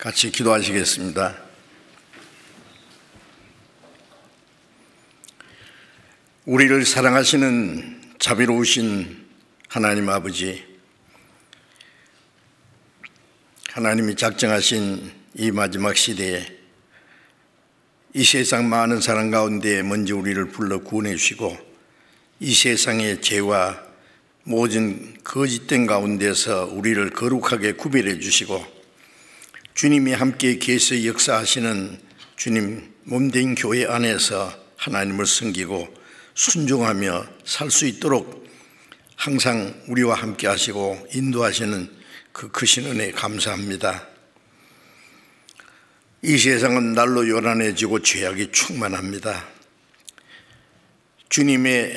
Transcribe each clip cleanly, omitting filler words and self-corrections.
같이 기도하시겠습니다. 우리를 사랑하시는 자비로우신 하나님 아버지, 하나님이 작정하신 이 마지막 시대에 이 세상 많은 사람 가운데 먼저 우리를 불러 구원해 주시고 이 세상의 죄와 모든 거짓된 가운데서 우리를 거룩하게 구별해 주시고 주님이 함께 계셔 역사하시는 주님 몸된 교회 안에서 하나님을 섬기고 순종하며 살 수 있도록 항상 우리와 함께 하시고 인도하시는 그 크신 은혜 감사합니다. 이 세상은 날로 요란해지고 죄악이 충만합니다. 주님의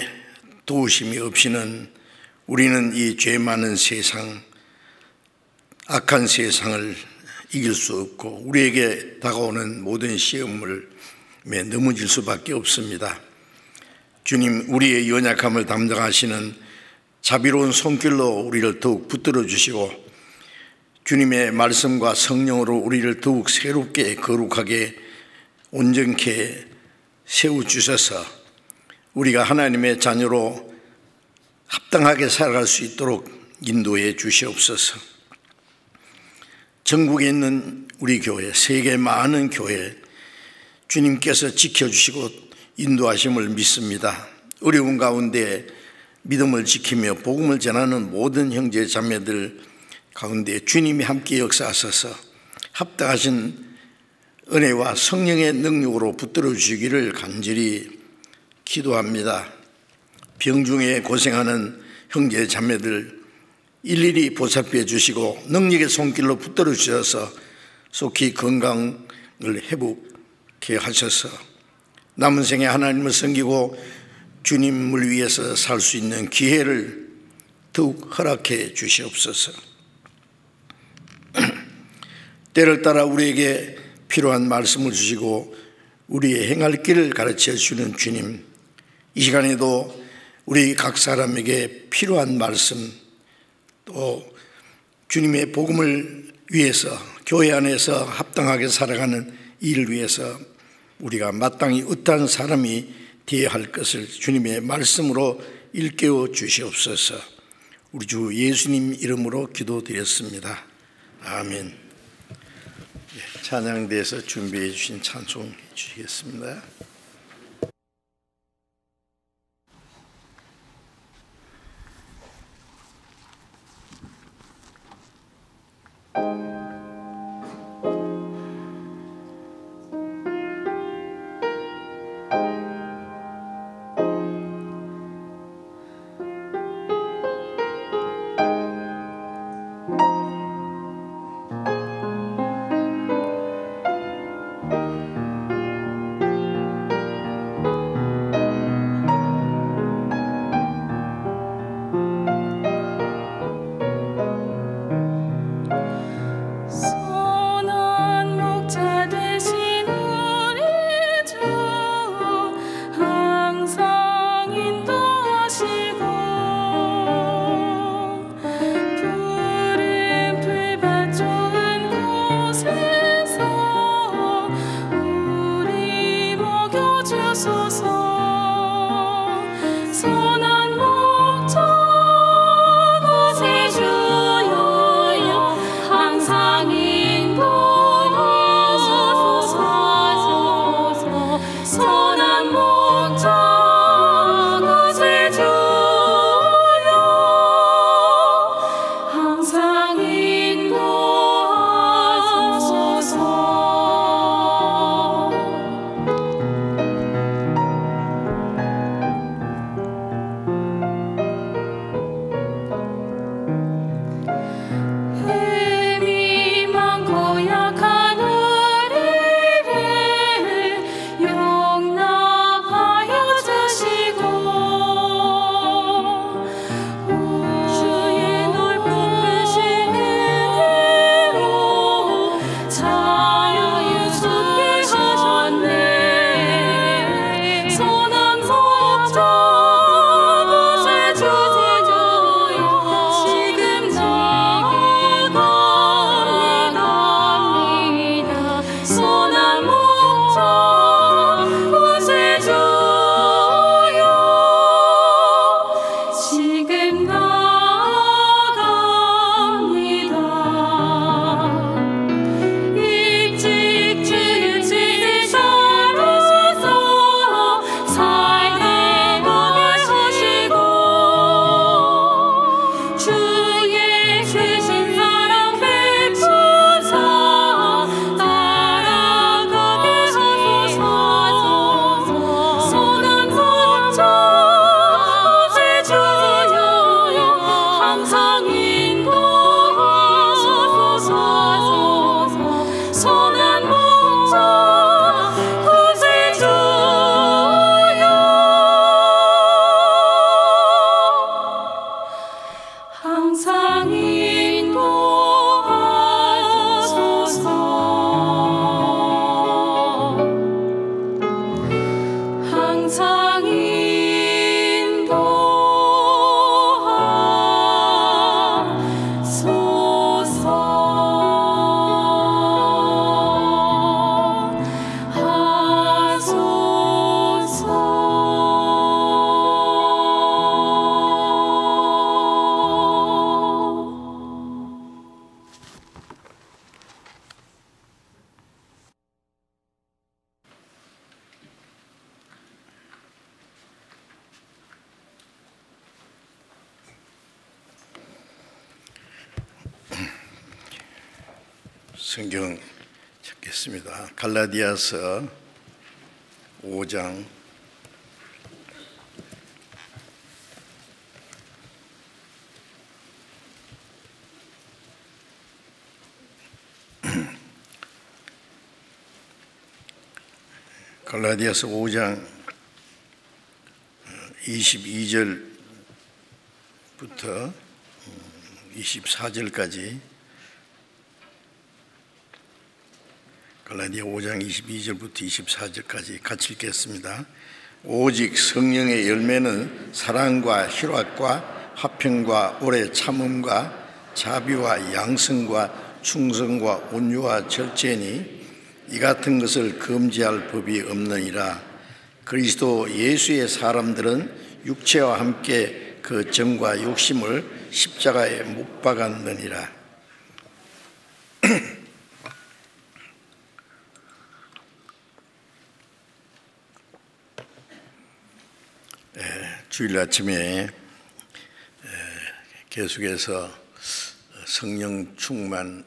도우심이 없이는 우리는 이 죄 많은 세상, 악한 세상을 이길 수 없고 우리에게 다가오는 모든 시험에 넘어질 수밖에 없습니다. 주님, 우리의 연약함을 담당하시는 자비로운 손길로 우리를 더욱 붙들어 주시고 주님의 말씀과 성령으로 우리를 더욱 새롭게 거룩하게 온전케 세워주셔서 우리가 하나님의 자녀로 합당하게 살아갈 수 있도록 인도해 주시옵소서. 전국에 있는 우리 교회, 세계 많은 교회 주님께서 지켜주시고 인도하심을 믿습니다. 어려운 가운데 믿음을 지키며 복음을 전하는 모든 형제 자매들 가운데 주님이 함께 역사하셔서 합당하신 은혜와 성령의 능력으로 붙들어 주시기를 간절히 기도합니다. 병중에 고생하는 형제 자매들 일일이 보살펴 주시고 능력의 손길로 붙들어 주셔서 속히 건강을 회복케 하셔서 남은 생에 하나님을 섬기고 주님을 위해서 살 수 있는 기회를 더욱 허락해 주시옵소서. 때를 따라 우리에게 필요한 말씀을 주시고 우리의 행할 길을 가르쳐 주시는 주님, 이 시간에도 우리 각 사람에게 필요한 말씀, 또 주님의 복음을 위해서 교회 안에서 합당하게 살아가는 일을 위해서 우리가 마땅히 어떠한 사람이 되어야 할 것을 주님의 말씀으로 일깨워 주시옵소서. 우리 주 예수님 이름으로 기도드렸습니다. 아멘. 찬양대에서 준비해 주신 찬송 해 주시겠습니다. 성경 찾겠습니다. 갈라디아서 5장 22절부터 24절까지 갈라디아 5장 22절부터 24절까지 같이 읽겠습니다. 오직 성령의 열매는 사랑과 희락과 화평과 오래 참음과 자비와 양성과 충성과 온유와 절제니 이 같은 것을 금지할 법이 없느니라. 그리스도 예수의 사람들은 육체와 함께 그 정과 욕심을 십자가에 못 박았느니라. 주일 아침에 계속해서 성령 충만을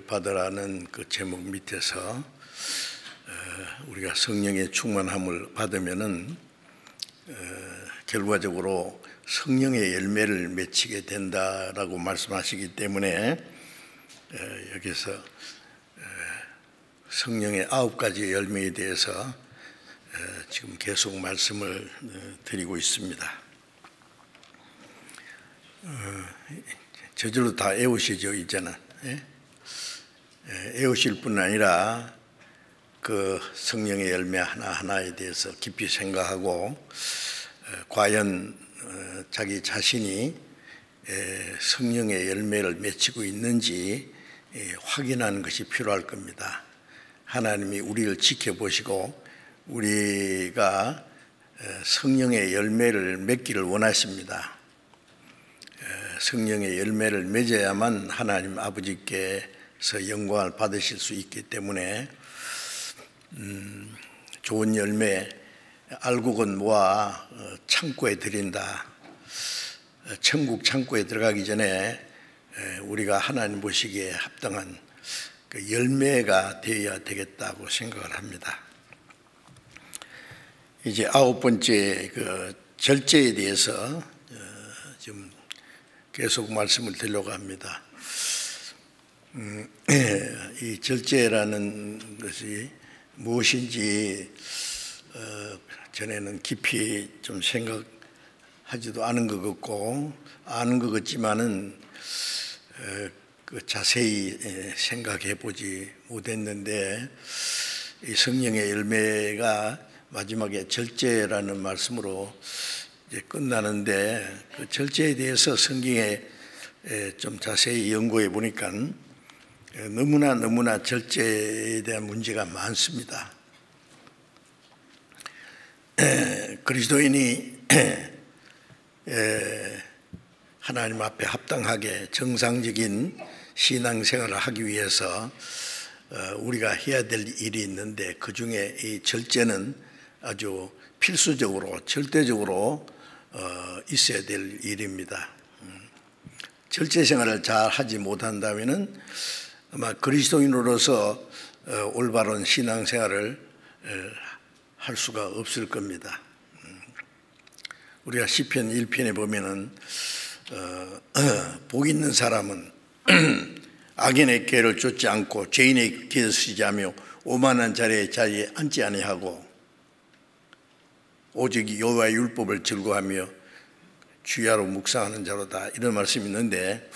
받으라는 그 제목 밑에서 우리가 성령의 충만함을 받으면은 결과적으로 성령의 열매를 맺히게 된다라고 말씀하시기 때문에 여기서 성령의 9가지 열매에 대해서 지금 계속 말씀을 드리고 있습니다. 저절로 다 외우시죠, 이제는. 외우실 뿐 아니라 그 성령의 열매 하나하나에 대해서 깊이 생각하고 과연 자기 자신이 성령의 열매를 맺히고 있는지 확인하는 것이 필요할 겁니다. 하나님이 우리를 지켜보시고 우리가 성령의 열매를 맺기를 원하십니다. 성령의 열매를 맺어야만 하나님 아버지께서 영광을 받으실 수 있기 때문에 좋은 열매 알곡은 모아 창고에 들인다. 천국 창고에 들어가기 전에 우리가 하나님 보시기에 합당한 그 열매가 되어야 되겠다고 생각을 합니다. 이제 9번째 그 절제에 대해서 좀 계속 말씀을 드리려고 합니다. 이 절제라는 것이 무엇인지 전에는 깊이 좀 생각하지도 않은 것 같고 아는 것 같지만은 그 자세히 생각해 보지 못했는데 이 성령의 열매가 마지막에 절제라는 말씀으로 이제 끝나는데 그 절제에 대해서 성경에 좀 자세히 연구해 보니까 너무나 절제에 대한 문제가 많습니다. 그리스도인이 하나님 앞에 합당하게 정상적인 신앙생활을 하기 위해서 우리가 해야 될 일이 있는데 그 중에 이 절제는 아주 필수적으로 절대적으로 있어야 될 일입니다. 절제 생활을 잘 하지 못한다면은 아마 그리스도인으로서 올바른 신앙생활을 할 수가 없을 겁니다. 우리가 시편 1편에 보면은 복 있는 사람은 악인의 꾀를 쫓지 않고 죄인의 길을 서지 않으며 오만한 자리에 앉지 아니하고 오직 여호와의 율법을 즐거워하며 주야로 묵상하는 자로다, 이런 말씀이 있는데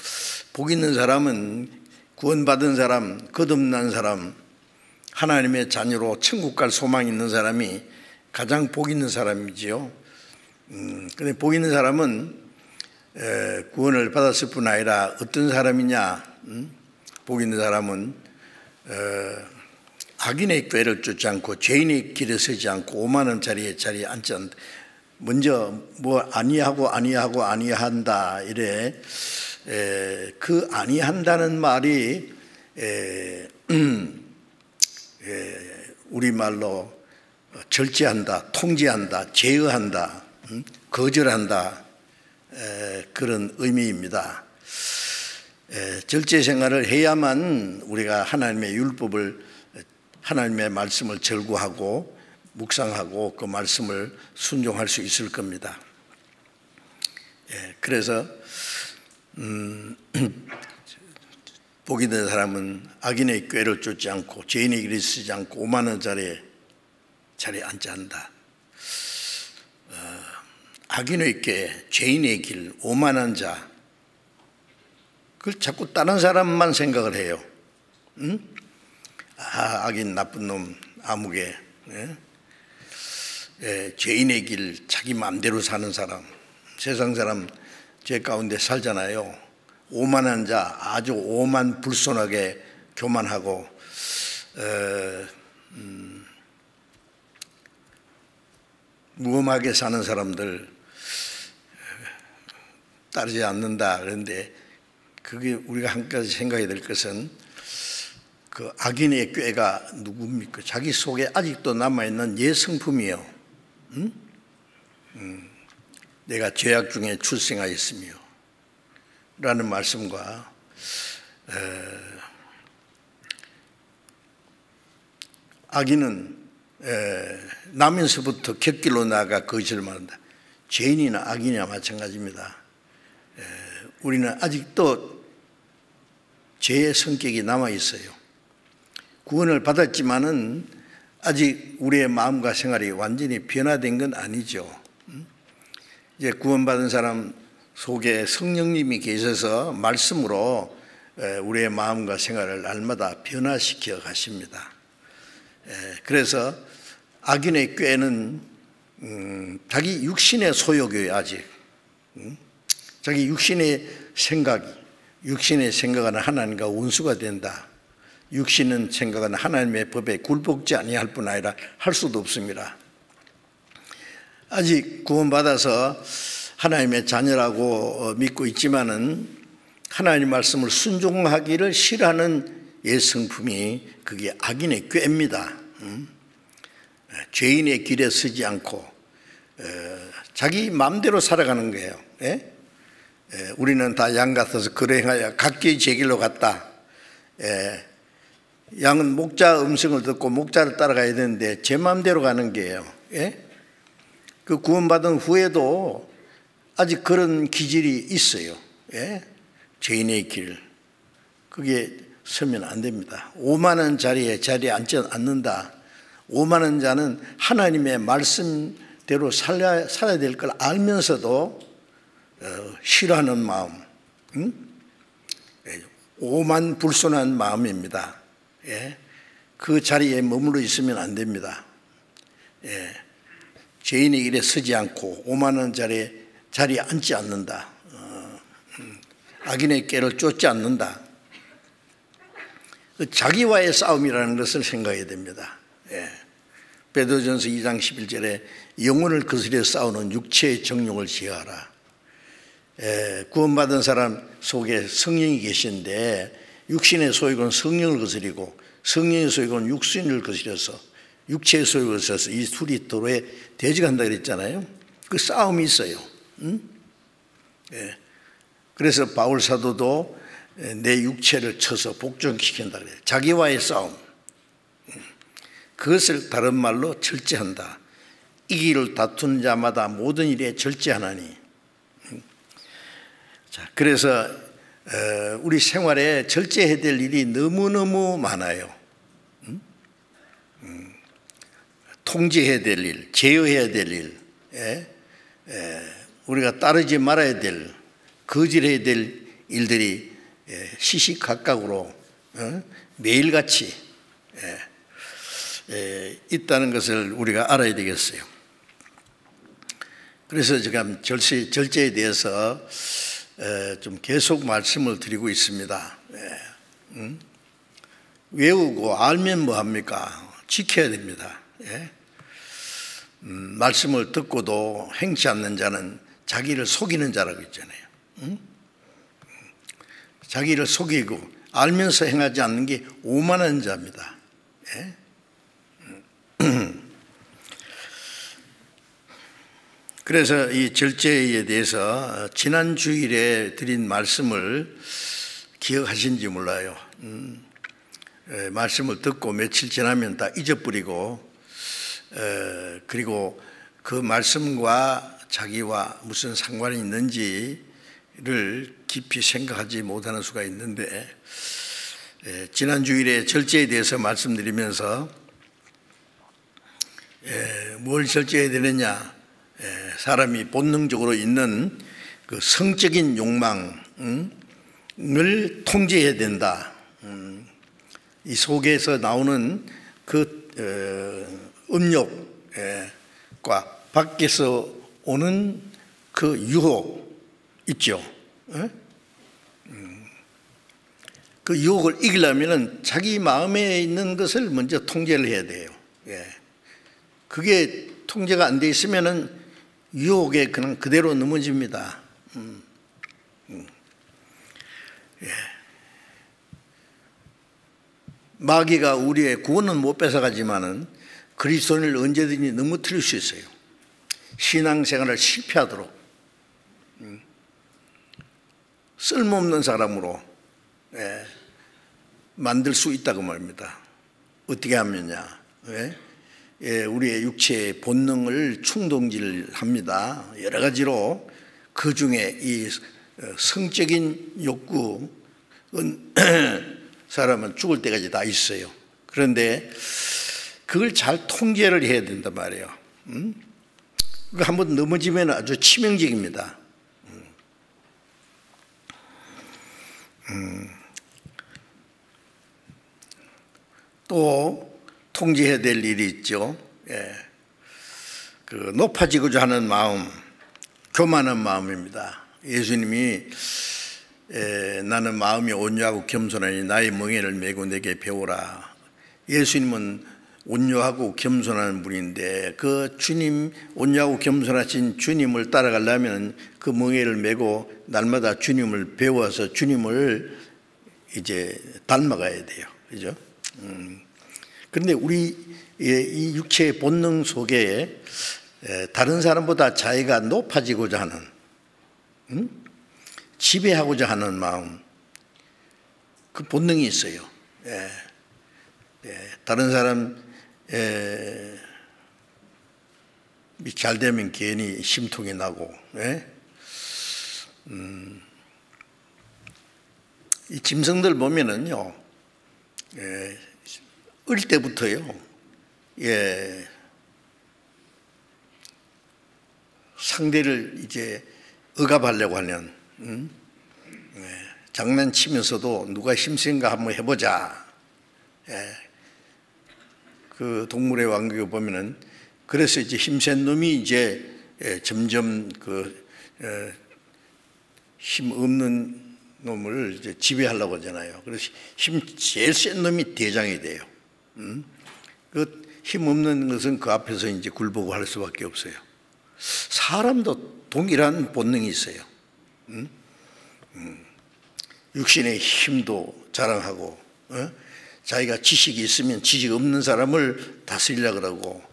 복 있는 사람은 구원받은 사람, 거듭난 사람, 하나님의 자녀로 천국 갈 소망이 있는 사람이 가장 복 있는 사람이지요. 그런데 복 있는 사람은 구원을 받았을 뿐 아니라 어떤 사람이냐? 복 있는 사람은 악인의 꾀를 쫓지 않고 죄인의 길에 서지 않고 오만한 자리에 앉지 않는다. 먼저 뭐 아니한다 이래 그 아니한다는 말이 우리말로 절제한다, 통제한다, 제어한다, 거절한다, 그런 의미입니다. 절제 생활을 해야만 우리가 하나님의 율법을, 하나님의 말씀을 절구하고 묵상하고 그 말씀을 순종할 수 있을 겁니다. 그래서 복이 된 사람은 악인의 꾀를 쫓지 않고 죄인의 길을 쓰지 않고 오만한 자리에 앉지 않는다. 악인의 꾀, 죄인의 길, 오만한 자, 그걸 자꾸 다른 사람만 생각을 해요. 악인, 나쁜 놈, 아무개, 죄인의 길, 자기 마음대로 사는 사람, 세상 사람 죄 가운데 살잖아요. 오만한 자, 아주 오만 불손하게 교만하고 무엄하게 사는 사람들 따르지 않는다. 그런데 그게 우리가 한 가지 생각해야 될 것은 그 악인의 꾀가 누굽니까? 자기 속에 아직도 남아있는 옛 성품이에요. 내가 죄악 중에 출생하였으며 라는 말씀과 악인은 나면서부터 곁길로 나아가 거짓을 말한다. 죄인이나 악인이나 마찬가지입니다. 우리는 아직도 죄의 성격이 남아있어요. 구원을 받았지만은 아직 우리의 마음과 생활이 완전히 변화된 건 아니죠. 이제 구원받은 사람 속에 성령님이 계셔서 말씀으로 우리의 마음과 생활을 날마다 변화시켜 가십니다. 그래서 악인의 꾀는 자기 육신의 소욕이에요. 아직 자기 육신의 생각은 하나님과 원수가 된다. 육신은 생각은 하나님의 법에 굴복지 아니할 뿐 아니라 할 수도 없습니다. 아직 구원받아서 하나님의 자녀라고 믿고 있지만은 하나님 말씀을 순종하기를 싫어하는 옛 성품이 그게 악인의 꾀입니다. 죄인의 길에 서지 않고 자기 마음대로 살아가는 거예요. 우리는 다 양 같아서 그래 행하여 각기 제 길로 갔다. 양은 목자 음성을 듣고 목자를 따라가야 되는데 제 마음대로 가는 게예요. 그 구원받은 후에도 아직 그런 기질이 있어요. 죄인의 길, 그게 서면 안 됩니다. 오만한 자리에 앉지 않는다. 오만한 자는 하나님의 말씀대로 살아야 될 걸 알면서도 싫어하는 마음, 오만 불손한 마음입니다. 그 자리에 머물러 있으면 안 됩니다. 죄인의 길에 서지 않고 오만한 자리에 앉지 않는다. 악인의 꾀를 쫓지 않는다. 자기와의 싸움이라는 것을 생각해야 됩니다. 베드로전서 2장 11절에 영혼을 거스려 싸우는 육체의 정욕을 제어하라. 구원받은 사람 속에 성령이 계신데 육신의 소욕은 성령을 거스리고 성령의 소욕은 육신을 거스려서 육체의 소욕을 거스려서 이 둘이 도로에 대적한다 그랬잖아요. 그 싸움이 있어요. 그래서 바울 사도도 내 육체를 쳐서 복종시킨다 그래요. 자기와의 싸움. 그것을 다른 말로 절제한다. 이기를 다투는 자마다 모든 일에 절제하나니. 자, 그래서 우리 생활에 절제해야 될 일이 너무너무 많아요. 통제해야 될 일, 제어해야 될 일, 우리가 따르지 말아야 될, 거절해야 될 일들이 시시각각으로 매일같이 있다는 것을 우리가 알아야 되겠어요. 그래서 지금 절제에 대해서 좀 계속 말씀을 드리고 있습니다. 외우고 알면 뭐합니까? 지켜야 됩니다. 말씀을 듣고도 행치 않는 자는 자기를 속이는 자라고 있잖아요. 자기를 속이고 알면서 행하지 않는 게 오만한 자입니다. 그래서 이 절제에 대해서 지난 주일에 드린 말씀을 기억하신지 몰라요. 말씀을 듣고 며칠 지나면 다 잊어버리고, 그리고 그 말씀과 자기와 무슨 상관이 있는지를 깊이 생각하지 못하는 수가 있는데, 지난 주일에 절제에 대해서 말씀드리면서 뭘 절제해야 되느냐, 사람이 본능적으로 있는 그 성적인 욕망을 통제해야 된다. 이 속에서 나오는 그 음욕과 밖에서 오는 그 유혹 있죠. 그 유혹을 이기려면 자기 마음에 있는 것을 먼저 통제를 해야 돼요. 그게 통제가 안 돼 있으면은 유혹에 그냥 그대로 넘어집니다. 마귀가 우리의 구원은 못 뺏어가지만은 그리스도인을 언제든지 넘어뜨릴 수 있어요. 신앙생활을 실패하도록 쓸모없는 사람으로 만들 수 있다고 말입니다. 어떻게 하면요? 우리의 육체의 본능을 충동질 합니다. 여러 가지로 그 중에 이 성적인 욕구는 사람은 죽을 때까지 다 있어요. 그런데 그걸 잘 통제를 해야 된단 말이에요. 한번 넘어지면 아주 치명적입니다. 또 통제해야 될 일이 있죠. 그 높아지고자 하는 마음, 교만한 마음입니다. 예수님이 나는 마음이 온유하고 겸손하니 나의 멍에를 메고 내게 배우라. 예수님은 온유하고 겸손한 분인데 그 주님, 온유하고 겸손하신 주님을 따라가려면 그 멍에를 메고 날마다 주님을 배워서 주님을 이제 닮아가야 돼요. 그죠? 그런데 우리 이 육체의 본능 속에 다른 사람보다 자기가 높아지고자 하는, 지배하고자 하는 마음, 그 본능이 있어요. 다른 사람 잘 되면 괜히 심통이 나고, 이 짐승들 보면은요, 어릴 때부터요, 상대를 이제 억압하려고 하는, 장난치면서도 누가 힘센가 한번 해보자. 그 동물의 왕국에 보면은 그래서 이제 힘센 놈이 이제 점점 그 힘 없는 놈을 이제 지배하려고 하잖아요. 그래서 제일 센 놈이 대장이 돼요. 그 힘 없는 것은 그 앞에서 이제 굴보고 할 수밖에 없어요. 사람도 동일한 본능이 있어요. 육신의 힘도 자랑하고, 자기가 지식이 있으면 지식 없는 사람을 다스리려고 그러고,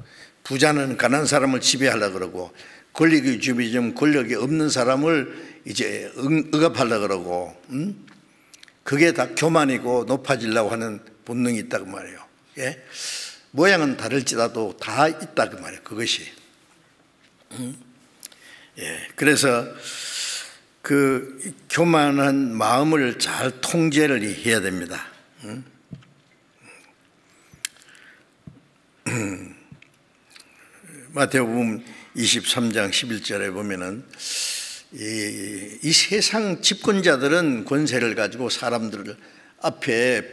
부자는 가난한 사람을 지배하려고 그러고, 권력이 주면 권력이 없는 사람을 이제 억압하려고 그러고, 그게 다 교만이고 높아지려고 하는 본능이 있다고 말이에요. 모양은 다를지라도 다 있다고 말이에요. 그것이. 그래서 그 교만한 마음을 잘 통제를 해야 됩니다. 마태복음 23장 11절에 보면은 이 세상 집권자들은 권세를 가지고 사람들 앞에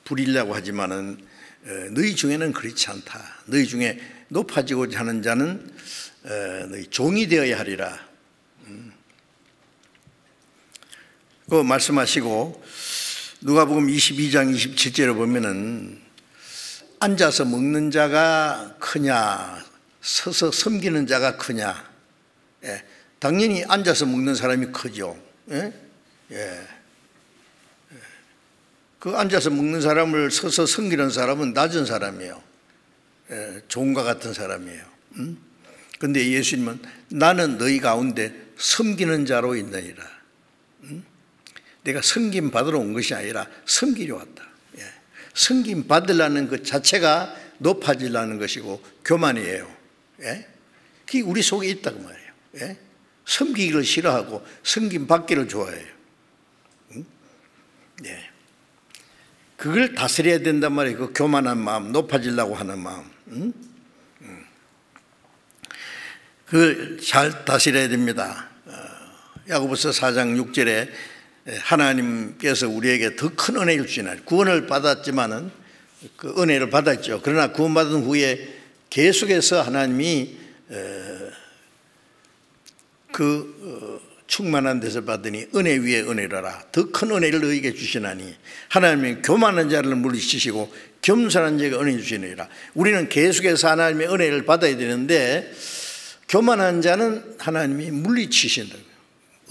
부리려고 하지만은 너희 중에는 그렇지 않다. 너희 중에 높아지고자 하는 자는 너희 종이 되어야 하리라. 그 말씀하시고 누가복음 22장 27절에 보면은 앉아서 먹는 자가 크냐 서서 섬기는 자가 크냐. 당연히 앉아서 먹는 사람이 크죠. 그 앉아서 먹는 사람을 서서 섬기는 사람은 낮은 사람이에요. 종과 같은 사람이에요. 그런데 예수님은 나는 너희 가운데 섬기는 자로 있느니라. 내가 섬김 받으러 온 것이 아니라 섬기려 왔다. 예. 섬김 받으려는 것 자체가 높아지려는 것이고 교만이에요. 예. 그게 우리 속에 있다고 말이에요. 예. 섬기기를 싫어하고 섬김 받기를 좋아해요. 예. 그걸 다스려야 된단 말이에요. 그 교만한 마음, 높아지려고 하는 마음. 그걸 잘 다스려야 됩니다. 야고보서 4장 6절에 하나님께서 우리에게 더 큰 은혜를 주시나니, 구원을 받았지만은 그 은혜를 받았죠. 그러나 구원받은 후에 계속해서 하나님이 충만한 데서 받으니 은혜 위에 은혜라라. 더 큰 은혜를 너희에게 주시나니 하나님은 교만한 자를 물리치시고 겸손한 자에게 은혜 주시느니라. 우리는 계속해서 하나님의 은혜를 받아야 되는데 교만한 자는 하나님이 물리치신다고요.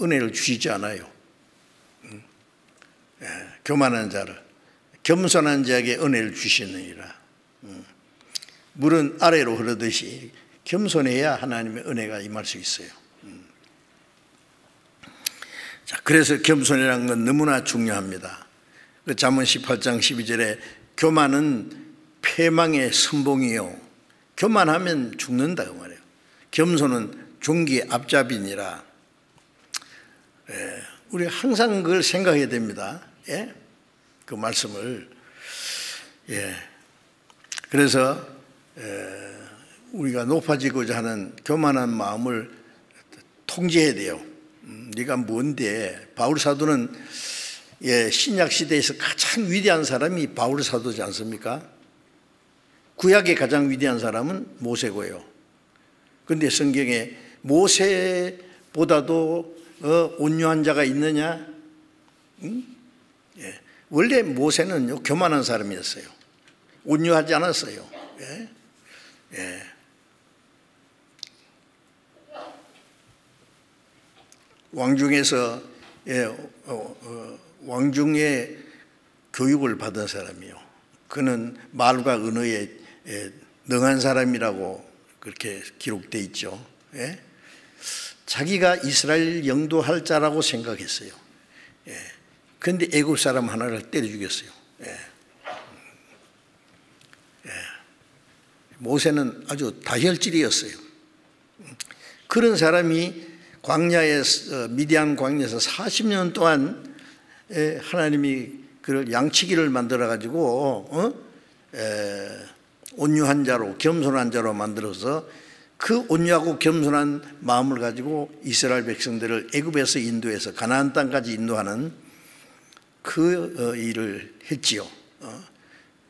은혜를 주시지 않아요. 교만한 자를, 겸손한 자에게 은혜를 주시느니라. 물은 아래로 흐르듯이 겸손해야 하나님의 은혜가 임할 수 있어요. 자, 그래서 겸손이라는 건 너무나 중요합니다. 그 잠언 18장 12절에 교만은 패망의 선봉이요, 교만하면 죽는다고 말해요. 겸손은 종기의 앞잡이니라. 우리 항상 그걸 생각해야 됩니다. 예? 그 말씀을. 예. 그래서 우리가 높아지고자 하는 교만한 마음을 통제해야 돼요. 네가 뭔데? 바울 사도는 신약 시대에서 가장 위대한 사람이 바울 사도지 않습니까? 구약의 가장 위대한 사람은 모세고요. 그런데 성경에 모세보다도 온유한 자가 있느냐? 예. 원래 모세는 교만한 사람이었어요. 온유하지 않았어요. 예. 예. 왕중에서 왕중의 교육을 받은 사람이요. 그는 말과 언어에 능한 사람이라고 그렇게 기록되어 있죠. 예? 자기가 이스라엘 영도할 자라고 생각했어요. 그런데 애굽 사람 하나를 때려 죽였어요. 모세는 아주 다혈질이었어요. 그런 사람이 미디안 광야에서 40년 동안 하나님이 그를 양치기를 만들어 가지고 온유한 자로, 겸손한 자로 만들어서 그 온유하고 겸손한 마음을 가지고 이스라엘 백성들을 애굽에서 인도해서 가나안 땅까지 인도하는 그 일을 했지요.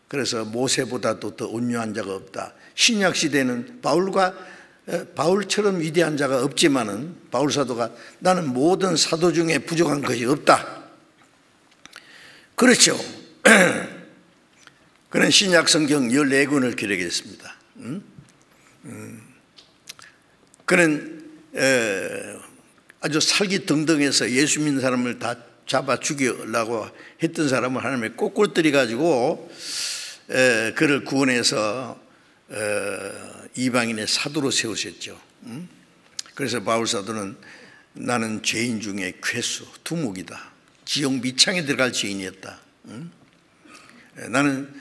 그래서 모세보다도 더 온유한 자가 없다. 신약 시대는 바울처럼 위대한 자가 없지만은 바울 사도가 나는 모든 사도 중에 부족한 것이 없다. 그렇죠. 그는 신약 성경 14권을 기록했습니다. 그는 아주 살기등등해서 예수 믿는 사람을 다 잡아 죽이려고 했던 사람을 하나님이 꼿꼿들이 가지고 그를 구원해서 이방인의 사도로 세우셨죠. 그래서 바울 사도는 나는 죄인 중에 괴수, 두목이다. 지옥 밑창에 들어갈 죄인이었다. 나는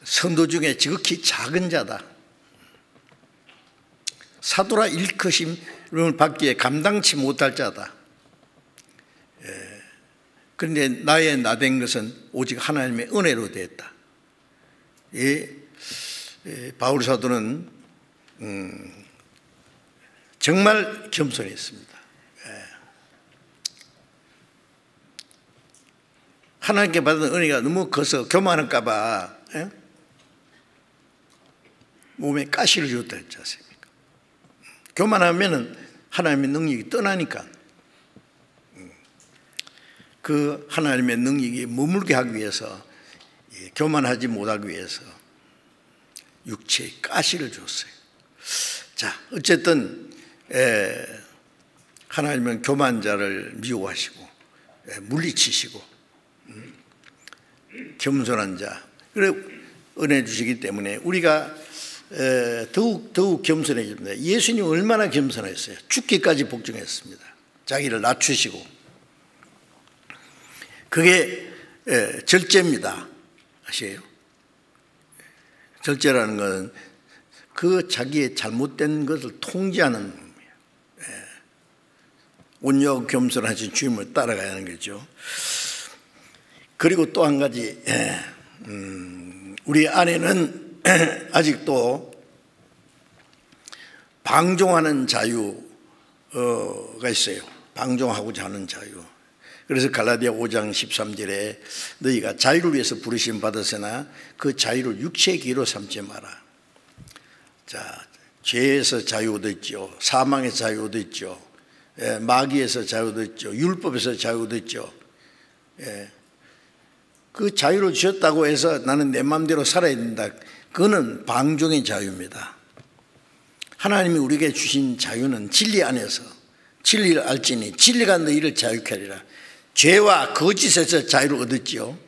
성도 중에 지극히 작은 자다. 사도라 일컬음을 받기에 감당치 못할 자다. 그런데 나의 나된 것은 오직 하나님의 은혜로 되었다. 바울 사도는 정말 겸손했습니다. 하나님께 받은 은혜가 너무 커서 교만할까 봐 몸에 가시를 줬다 했지 않습니까? 교만하면 하나님의 능력이 떠나니까 그 하나님의 능력이 머물게 하기 위해서, 교만하지 못하기 위해서 육체에 가시를 줬어요. 자, 어쨌든 하나님은 교만한 자를 미워하시고 물리치시고 겸손한 자, 그래 은혜 주시기 때문에 우리가 더욱 겸손해집니다. 예수님 얼마나 겸손했어요. 죽기까지 복종했습니다. 자기를 낮추시고 그게 절제입니다. 아시에요? 절제라는 것은 그 자기의 잘못된 것을 통제하는 겁니다. 온유하고 겸손하신 주님을 따라가야 하는 거죠. 그리고 또 한 가지, 우리 안에는 아직도 방종하는 자유가 있어요. 방종하고자 하는 자유. 그래서 갈라디아 5장 13절에 너희가 자유를 위해서 부르심 받았으나 그 자유를 육체의 기로 삼지 마라. 자, 죄에서 자유 얻었죠. 사망에서 자유 얻었죠. 마귀에서 자유 얻었죠. 율법에서 자유 얻었죠. 그 자유를 주셨다고 해서 나는 내 마음대로 살아야 된다. 그거는 방종의 자유입니다. 하나님이 우리에게 주신 자유는 진리 안에서 진리를 알지니 진리가 너희를 자유케 하리라. 죄와 거짓에서 자유를 얻었지요.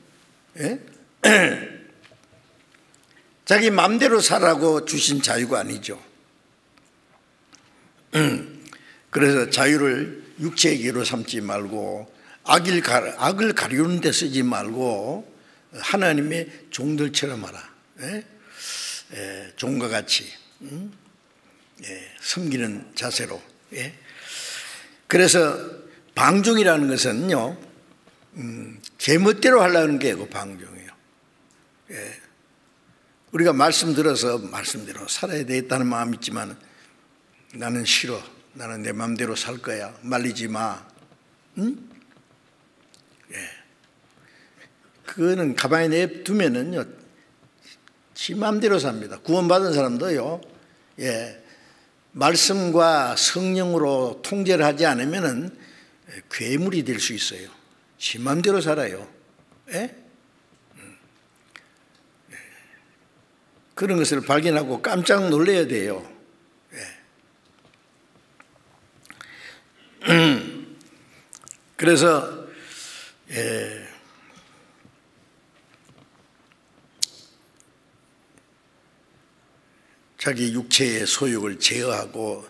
자기 마음대로 살라고 주신 자유가 아니죠. 그래서 자유를 육체의 기로 삼지 말고 악을 가리우는 데 쓰지 말고 하나님의 종들처럼 하라. 종과 같이 섬기는 자세로. 그래서 방종이라는 것은요, 제멋대로 하려는 게 그 방종이에요. 우리가 말씀 들어서 말씀대로 살아야 되겠다는 마음이 있지만 나는 싫어. 나는 내 마음대로 살 거야. 말리지 마. 그거는 가만히 내두면은요, 지 마음대로 삽니다. 구원받은 사람도요, 말씀과 성령으로 통제를 하지 않으면은 괴물이 될 수 있어요. 지 마음대로 살아요. 그런 것을 발견하고 깜짝 놀라야 돼요. 그래서 자기 육체의 소욕을 제어하고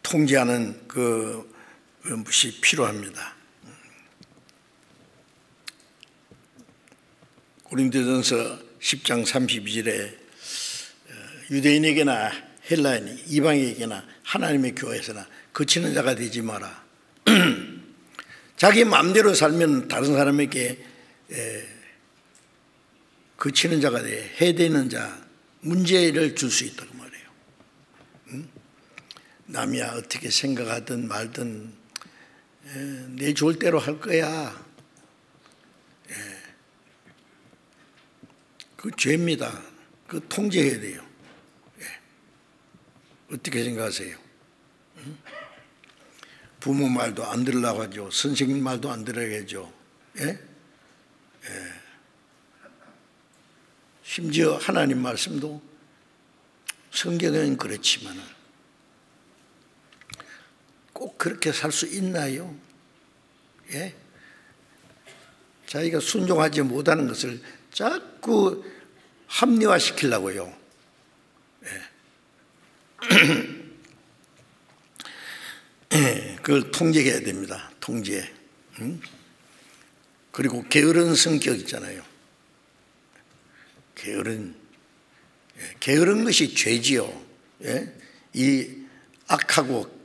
통제하는 것이 필요합니다. 고린도전서 10장 32절에 유대인에게나 헬라인, 이방인에게나 하나님의 교회에서나 거치는 자가 되지 마라. 자기 마음대로 살면 다른 사람에게 거치는 자가 돼, 해대는 자, 문제를 줄 수 있다고 말해요. 남이야 어떻게 생각하든 말든 내 좋을 대로 할 거야. 그 죄입니다. 그 통제해야 돼요. 어떻게 생각하세요? 부모 말도 안 들으려고 하죠. 선생님 말도 안 들어야 하죠. 심지어 하나님 말씀도 성경은 그렇지만 꼭 그렇게 살 수 있나요? 자기가 순종하지 못하는 것을 자꾸 합리화시키려고요. 그걸 통제해야 됩니다. 통제. 그리고 게으른 성격 있잖아요. 게으른 것이 죄지요. 이 악하고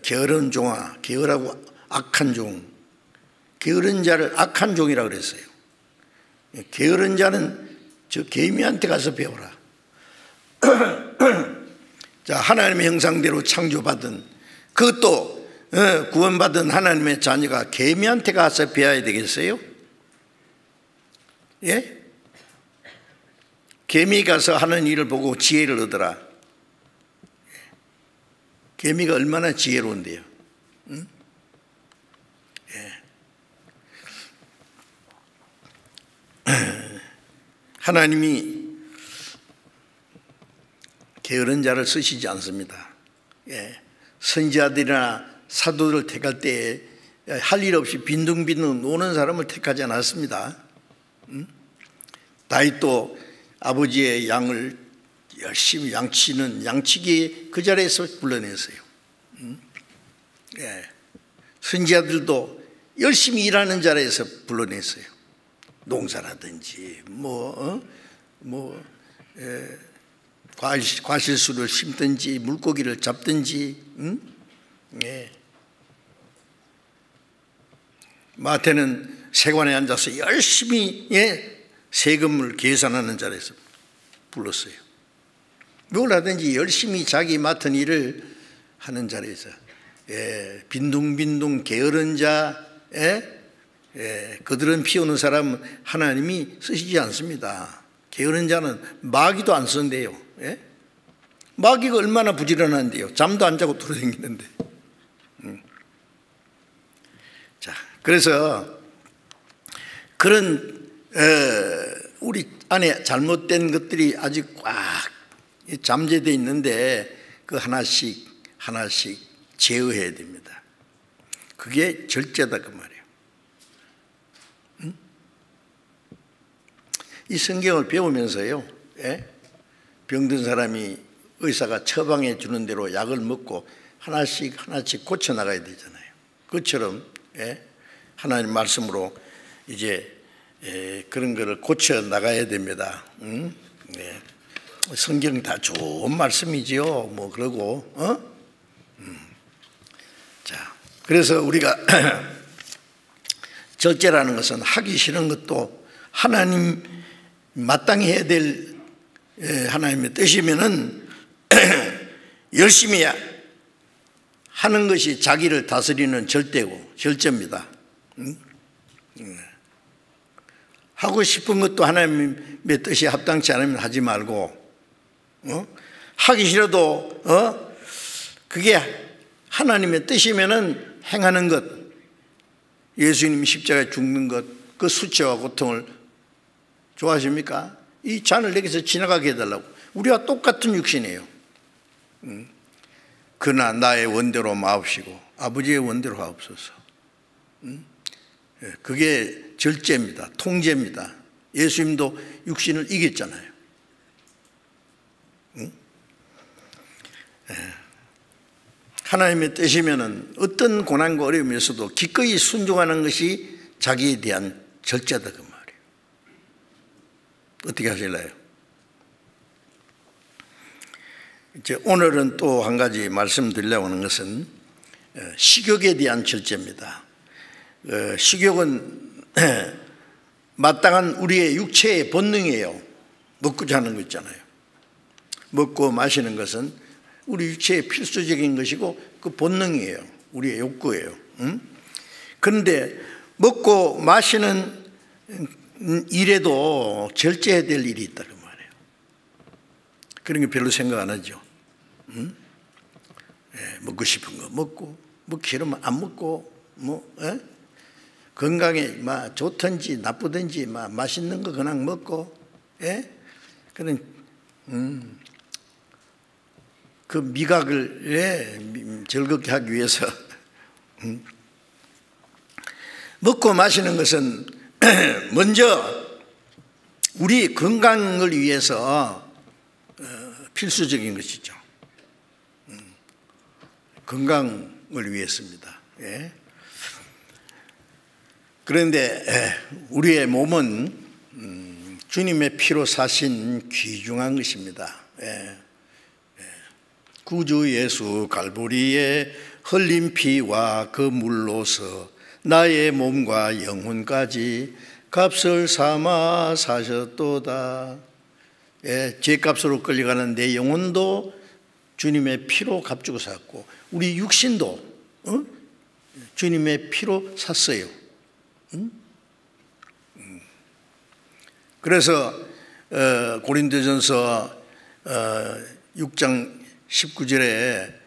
게으른 종아, 게으르고 악한 종, 게으른 자를 악한 종이라고 그랬어요. 게으른 자는 저 개미한테 가서 배워라. 자, 하나님의 형상대로 창조받은, 그것도 구원받은 하나님의 자녀가 개미한테 가서 배워야 되겠어요? 개미 가서 하는 일을 보고 지혜를 얻어라. 개미가 얼마나 지혜로운데요. 하나님이 게으른 자를 쓰시지 않습니다. 선지자들이나 사도들을 택할 때에 할 일 없이 빈둥빈둥 노는 사람을 택하지 않았습니다. 다윗도 아버지의 양을 열심히 양치는 양치기 그 자리에서 불러냈어요. 선지자들도 열심히 일하는 자리에서 불러냈어요. 농사라든지 과실수를 심든지 물고기를 잡든지. 예. 마태는 세관에 앉아서 열심히 세금을 계산하는 자리에서 불렀어요. 뭘 하든지 열심히 자기 맡은 일을 하는 자리에서 빈둥빈둥 게으른 자, 그들은 피우는 사람 하나님이 쓰시지 않습니다. 게으른 자는 마귀도 안 쓴대요. 마귀가 얼마나 부지런한데요. 잠도 안 자고 돌아다니는데. 자, 그래서 그런 우리 안에 잘못된 것들이 아직 꽉 잠재되어 있는데 그 하나씩 제어해야 됩니다. 그게 절제다 그 말이에요. 이 성경을 배우면서요, 병든 사람이 의사가 처방해 주는 대로 약을 먹고 하나씩 고쳐 나가야 되잖아요. 그것처럼 하나님 말씀으로 이제 그런 거를 고쳐 나가야 됩니다. 성경 다 좋은 말씀이지요. 뭐 그러고 자, 그래서 우리가 절제라는 것은 하기 싫은 것도 하나님 마땅히 해야 될 하나님의 뜻이면은 열심히 하는 것이 자기를 다스리는 절제입니다. 하고 싶은 것도 하나님의 뜻이 합당치 않으면 하지 말고, 하기 싫어도 그게 하나님의 뜻이면은 행하는 것, 예수님이 십자가에 죽는 것, 그 수치와 고통을 좋아하십니까? 이 잔을 내게서 지나가게 해달라고. 우리와 똑같은 육신이에요. 그러나 나의 원대로 마옵시고 아버지의 원대로 하옵소서. 그게 절제입니다. 통제입니다. 예수님도 육신을 이겼잖아요. 하나님의 뜻이면은 어떤 고난과 어려움에서도 기꺼이 순종하는 것이 자기에 대한 절제다 그 말이에요. 어떻게 하실래요? 이제 오늘은 또 한 가지 말씀드리려고 하는 것은 식욕에 대한 절제입니다. 식욕은 마땅한 우리의 육체의 본능이에요. 먹고 자는 거 있잖아요. 먹고 마시는 것은 우리 육체의 필수적인 것이고 그 본능이에요. 우리의 욕구예요. 그런데 먹고 마시는 일에도 절제해야 될 일이 있다 그 말이에요. 그런 게 별로 생각 안 하죠. 먹고 싶은 거 먹고, 먹기 싫으면 안 먹고, 건강에 좋든지 나쁘든지 맛있는 거 그냥 먹고, 그런 그 미각을 즐겁게 하기 위해서 먹고 마시는 것은 먼저 우리 건강을 위해서 필수적인 것이죠. 건강을 위해서입니다. 그런데 우리의 몸은 주님의 피로 사신 귀중한 것입니다. 구주 예수 갈보리에 흘린 피와 그 물로서 나의 몸과 영혼까지 값을 삼아 사셨도다. 죄값으로 끌려가는 내 영혼도 주님의 피로 값주고 샀고 우리 육신도 주님의 피로 샀어요. 그래서 고린도전서 6장 19절에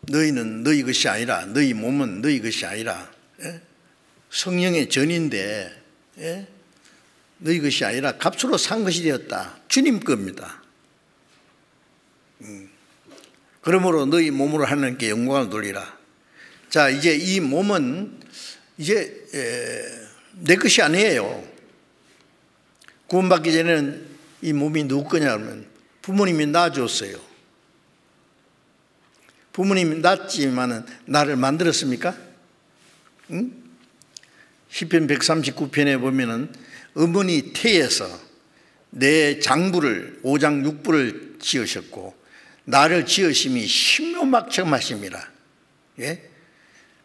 너희는 너희 것이 아니라 너희 몸은 너희 것이 아니라 성령의 전인데 너희 것이 아니라 값으로 산 것이 되었다. 주님 겁니다. 그러므로 너희 몸으로 하나님께 영광을 돌리라. 자, 이제 이 몸은 이제 내 것이 아니에요. 구원받기 전에는 이 몸이 누구 거냐 하면 부모님이 낳아줬어요. 부모님이 낳았지만은 나를 만들었습니까? 시편 139편에 보면은 어머니 태에서 내 장부를 5장 6부를 지으셨고 나를 지으심이 신묘막청하심이라. 예?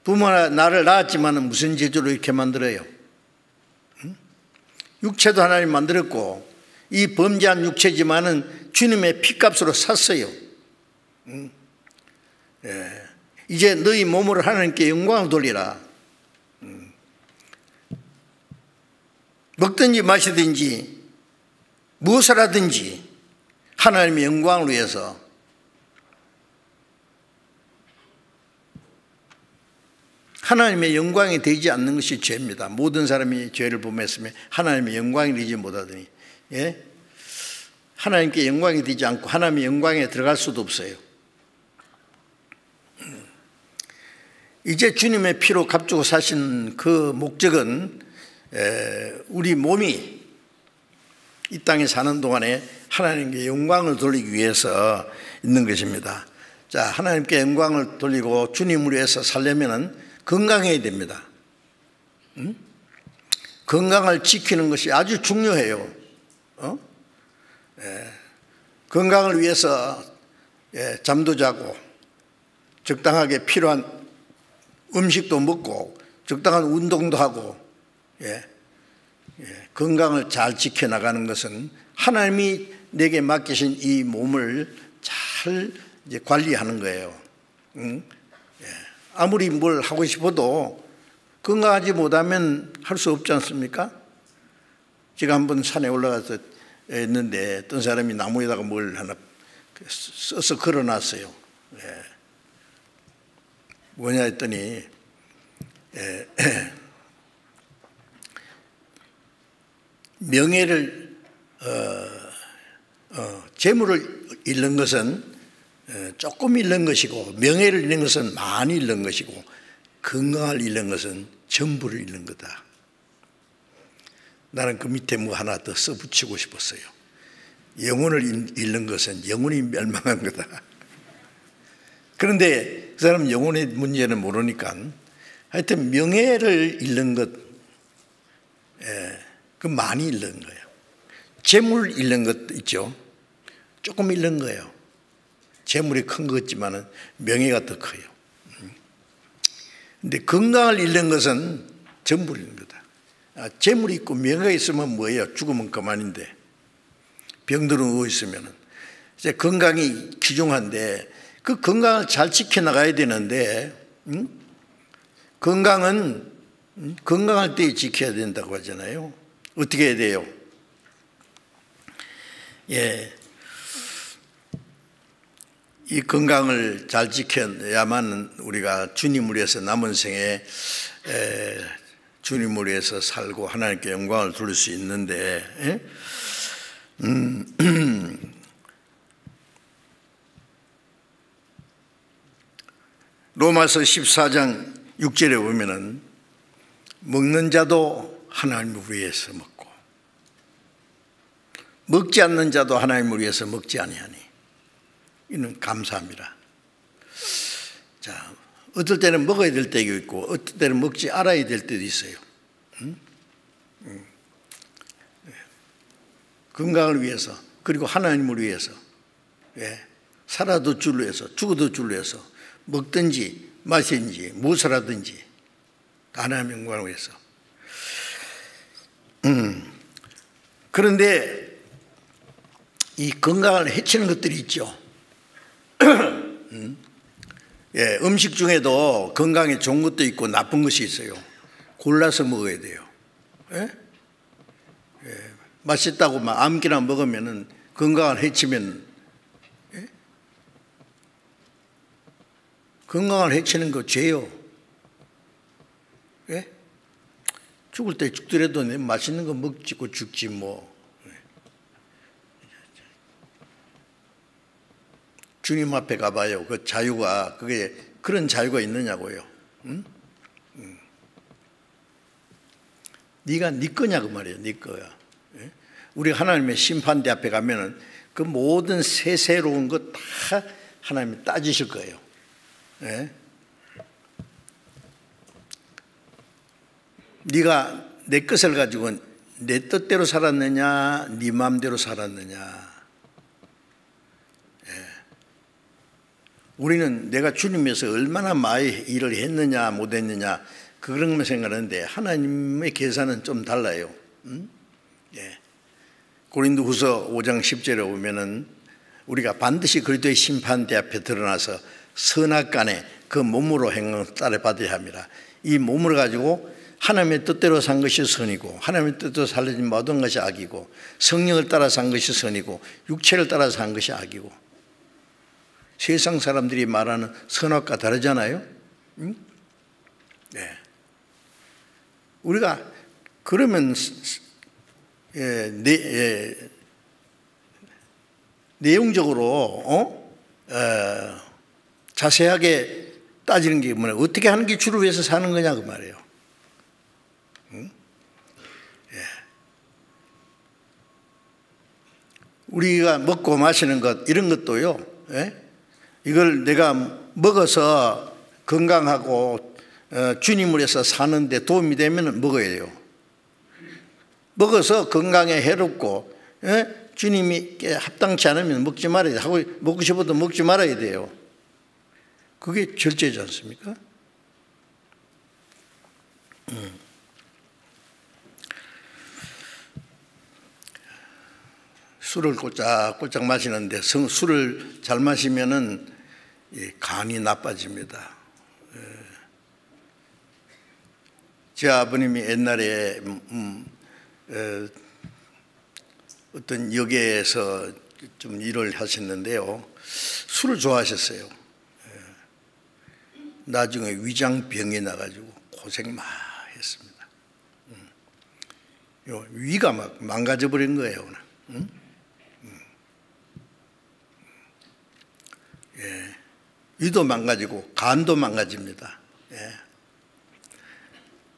부모가 나를 낳았지만은 무슨 재주로 이렇게 만들어요? 육체도 하나님 만들었고 이 범죄한 육체지만은 주님의 피값으로 샀어요. 예. 이제 너희 몸으로 하나님께 영광을 돌리라. 먹든지 마시든지 무엇을 하든지 하나님의 영광을 위해서 하나님의 영광이 되지 않는 것이 죄입니다. 모든 사람이 죄를 범했으면 하나님의 영광이 되지 못하더니, 예? 하나님께 영광이 되지 않고 하나님의 영광에 들어갈 수도 없어요. 이제 주님의 피로 값주고 사신 그 목적은 우리 몸이 이 땅에 사는 동안에 하나님께 영광을 돌리기 위해서 있는 것입니다. 자, 하나님께 영광을 돌리고 주님을 위해서 살려면은 건강해야 됩니다. 건강을 지키는 것이 아주 중요해요. 건강을 위해서 잠도 자고 적당하게 필요한 음식도 먹고 적당한 운동도 하고 건강을 잘 지켜나가는 것은 하나님이 내게 맡기신 이 몸을 잘 이제 관리하는 거예요. 아무리 뭘 하고 싶어도 건강하지 못하면 할 수 없지 않습니까? 제가 한번 산에 올라가서 했는데 어떤 사람이 나무에다가 뭘 하나 써서 걸어놨어요. 뭐냐 했더니 명예를 재물을 잃는 것은 조금 잃는 것이고 명예를 잃는 것은 많이 잃는 것이고 건강을 잃는 것은 전부를 잃는 거다. 나는 그 밑에 뭐 하나 더 써붙이고 싶었어요. 영혼을 잃는 것은 영혼이 멸망한 거다. 그런데 그 사람은 영혼의 문제는 모르니까 하여튼 명예를 잃는 것, 그 많이 잃는 거예요. 재물 잃는 것도 있죠. 조금 잃는 거예요. 재물이 큰 것 같지만은 명예가 더 커요. 근데 건강을 잃는 것은 전부를 잃는 거다. 재물이 있고 명예가 있으면 뭐예요? 죽으면 그만인데. 병들어 누워 있으면은. 이제 건강이 귀중한데 그 건강을 잘 지켜나가야 되는데, 건강은 건강할 때 지켜야 된다고 하잖아요. 어떻게 해야 돼요? 이 건강을 잘 지켜야만 우리가 주님을 위해서 남은 생에 주님을 위해서 살고 하나님께 영광을 돌릴 수 있는데, 로마서 14장 6절에 보면은 먹는 자도 하나님을 위해서 먹고 먹지 않는 자도 하나님을 위해서 먹지 아니하니 이는 감사합니다. 자, 어떨 때는 먹어야 될 때도 있고 어떨 때는 먹지 않아야 될 때도 있어요. 건강을 위해서 그리고 하나님을 위해서, 살아도 주를 위해서 죽어도 주를 위해서 먹든지 마시든지 무엇을 하든지 하나님의 영광을 위해서. 그런데 이 건강을 해치는 것들이 있죠. 음식 중에도 건강에 좋은 것도 있고 나쁜 것이 있어요. 골라서 먹어야 돼요. 맛있다고 막 아무렇게나 먹으면은 건강을 해치면, 건강을 해치는 거 죄요. 죽을 때 죽더라도 맛있는 거 먹지고 죽지 뭐. 주님 앞에 가봐요. 그 자유가, 그게 그런 자유가 있느냐고요. 네가 네 거냐 그 말이에요. 네 거야. 우리 하나님의 심판대 앞에 가면은 그 모든 세세로운 것 다 하나님이 따지실 거예요. 네가 내 것을 가지고 내 뜻대로 살았느냐, 네 마음대로 살았느냐. 우리는 내가 주님에서 얼마나 많이 일을 했느냐 못했느냐 그런 것만 생각하는데 하나님의 계산은 좀 달라요. 고린도후서 5장 10절에 보면은 우리가 반드시 그리스도의 심판대 앞에 드러나서 선악간에 그 몸으로 행함을 따라 받아야 합니다. 이 몸을 가지고 하나님의 뜻대로 산 것이 선이고 하나님의 뜻대로 살려진 모든 것이 악이고 성령을 따라 산 것이 선이고 육체를 따라 산 것이 악이고 세상 사람들이 말하는 선악과 다르잖아요. 우리가 그러면 내용적으로 자세하게 따지는 게 뭐냐, 어떻게 하는 게 주를 위해서 사는 거냐 그 말이에요. 우리가 먹고 마시는 것 이런 것도요, 이걸 내가 먹어서 건강하고 주님을 위해서 사는데 도움이 되면 먹어야 돼요. 먹어서 건강에 해롭고 주님이 합당치 않으면 먹지 말아야 돼요. 하고 먹고 싶어도 먹지 말아야 돼요. 그게 절제지 않습니까? 술을 꼴짝꼴짝 마시는데 술을 잘 마시면은 간이 나빠집니다. 제 아버님이 옛날에 어떤 역에서 좀 일을 하셨는데요, 술을 좋아하셨어요. 나중에 위장병이 나가지고 고생 많이 했습니다. 위가 막 망가져 버린 거예요. 위도 망가지고 간도 망가집니다.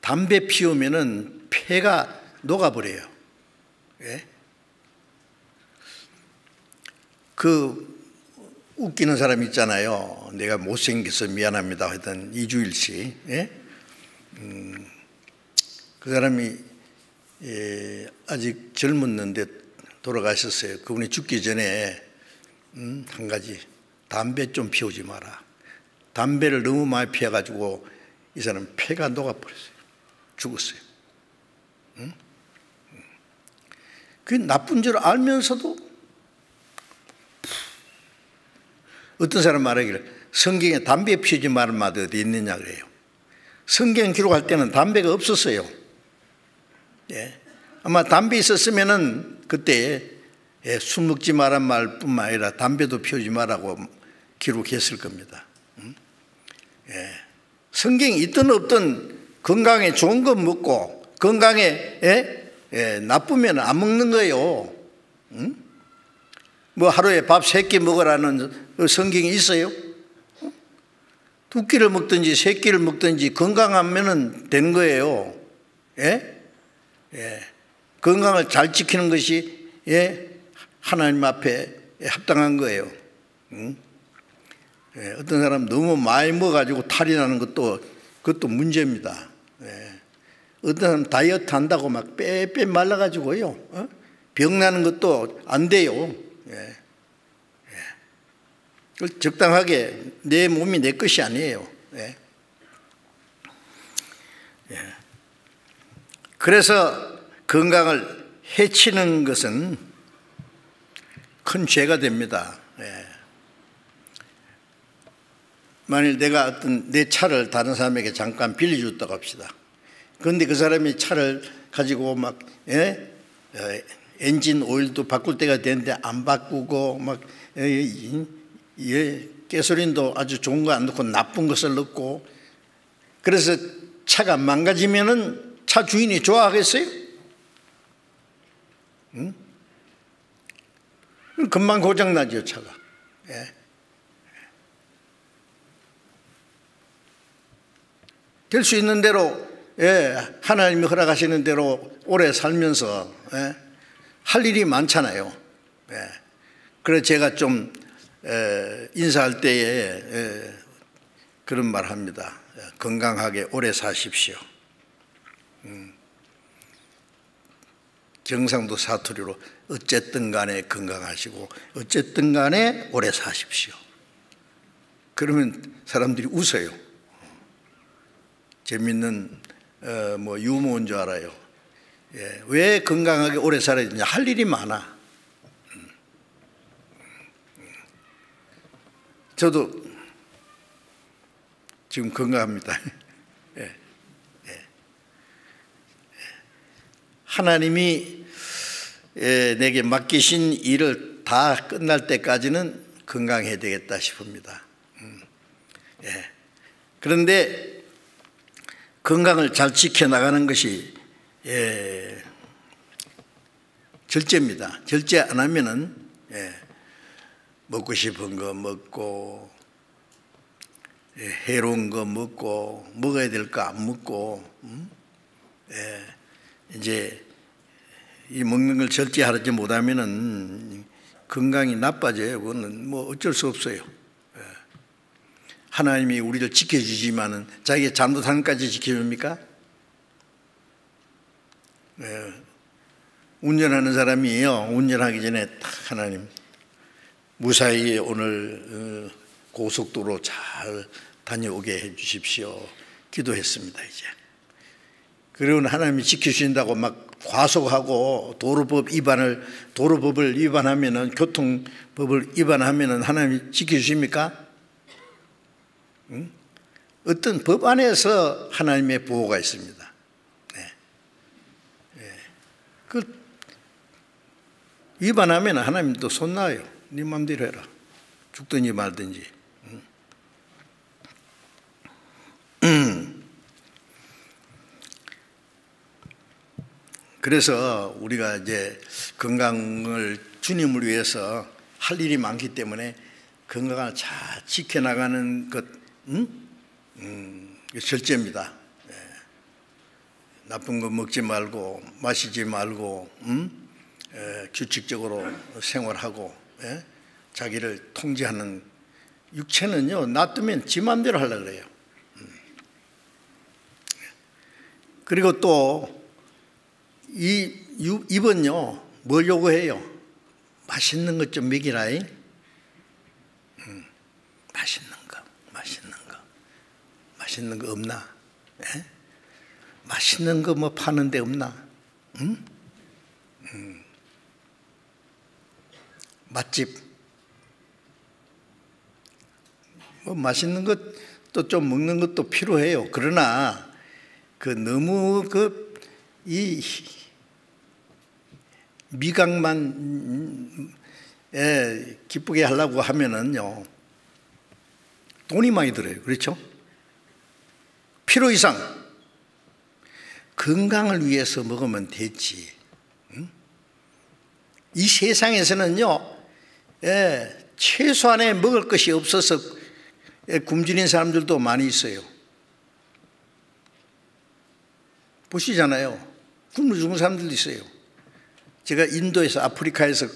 담배 피우면은 폐가 녹아버려요. 그 웃기는 사람 있잖아요. 내가 못생겨서 미안합니다 하여튼 이주일 씨. 그 사람이 아직 젊었는데 돌아가셨어요. 그분이 죽기 전에 한 가지, 담배 좀 피우지 마라. 담배를 너무 많이 피워가지고 이 사람 폐가 녹아버렸어요. 죽었어요. 그게 나쁜 줄 알면서도 어떤 사람 말하기를 성경에 담배 피우지 말은 말이 어디 있느냐 그래요. 성경 기록할 때는 담배가 없었어요. 아마 담배 있었으면은 그때 술 먹지 말란 말뿐만 아니라 담배도 피우지 말라고 기록했을 겁니다. 성경이 있든 없든 건강에 좋은 거 먹고 건강에 나쁘면 안 먹는 거예요. 뭐 하루에 밥 3끼 먹으라는 성경이 있어요? 2끼를 먹든지 3끼를 먹든지 건강하면 되는 거예요. 건강을 잘 지키는 것이 하나님 앞에 합당한 거예요. 어떤 사람 너무 많이 먹어가지고 탈이 나는 그것도 문제입니다. 어떤 사람 다이어트 한다고 막 빼빼 말라가지고요, 병 나는 것도 안 돼요. 적당하게 내 몸이 내 것이 아니에요. 그래서 건강을 해치는 것은 큰 죄가 됩니다. 만일 내가 어떤 내 차를 다른 사람에게 잠깐 빌려줬다고 합시다. 그런데 그 사람이 차를 가지고 막 엔진 오일도 바꿀 때가 되는데 안 바꾸고 막 가솔린도 아주 좋은 거 안 넣고 나쁜 것을 넣고, 그래서 차가 망가지면은 차 주인이 좋아하겠어요? 금방 고장나죠, 차가. 될 수 있는 대로, 하나님이 허락하시는 대로 오래 살면서 할 일이 많잖아요. 그래서 제가 좀 인사할 때에 그런 말 합니다. 건강하게 오래 사십시오. 경상도 사투리로 어쨌든 간에 건강하시고 어쨌든 간에 오래 사십시오. 그러면 사람들이 웃어요. 재밌는 유머인 줄 알아요. 예, 왜 건강하게 오래 살아야 되냐? 할 일이 많아. 저도 지금 건강합니다. 예, 예. 하나님이 내게 맡기신 일을 다 끝날 때까지는 건강해야 되겠다 싶습니다. 예. 그런데 건강을 잘 지켜나가는 것이 절제입니다. 절제 안 하면은 먹고 싶은 거 먹고 해로운 거 먹고 먹어야 될 거 안 먹고 이제 이 먹는 걸 절제하지 못하면은 건강이 나빠져요. 그거는 뭐 어쩔 수 없어요. 하나님이 우리를 지켜주지만은 자기가 잘못하는 것까지 지켜줍니까? 운전하는 사람이에요. 운전하기 전에 딱 하나님 무사히 오늘 고속도로 잘 다녀오게 해 주십시오. 기도했습니다. 이제 그리고 하나님이 지켜주신다고 막 과속하고 도로법을 위반하면은 교통법을 위반하면은 하나님이 지켜주십니까? 응? 어떤 법 안에서 하나님의 보호가 있습니다. 네. 네. 그 위반하면 하나님도 손나요. 네 마음대로 해라. 죽든지 말든지. 그래서 우리가 이제 건강을 주님을 위해서 할 일이 많기 때문에 건강을 잘 지켜나가는 것, 절제입니다. 예. 나쁜 거 먹지 말고 마시지 말고 규칙적으로 생활하고 자기를 통제하는 육체는요 놔두면 지 맘대로 하려고 그래요. 그리고 또 이 입은요 뭘 요구해요? 맛있는 것 좀 먹이라잉. 맛있는 거 없나? 에? 맛있는 거 뭐 파는 데 없나? 응? 맛집 뭐 맛있는 것도 좀 먹는 것도 필요해요. 그러나 너무 이 미각만 기쁘게 하려고 하면은요 돈이 많이 들어요. 그렇죠? 필요 이상 건강을 위해서 먹으면 되지. 이 세상에서는요 최소한의 먹을 것이 없어서 굶주린 사람들도 많이 있어요. 보시잖아요. 굶어 죽은 사람들도 있어요. 제가 인도에서 아프리카에서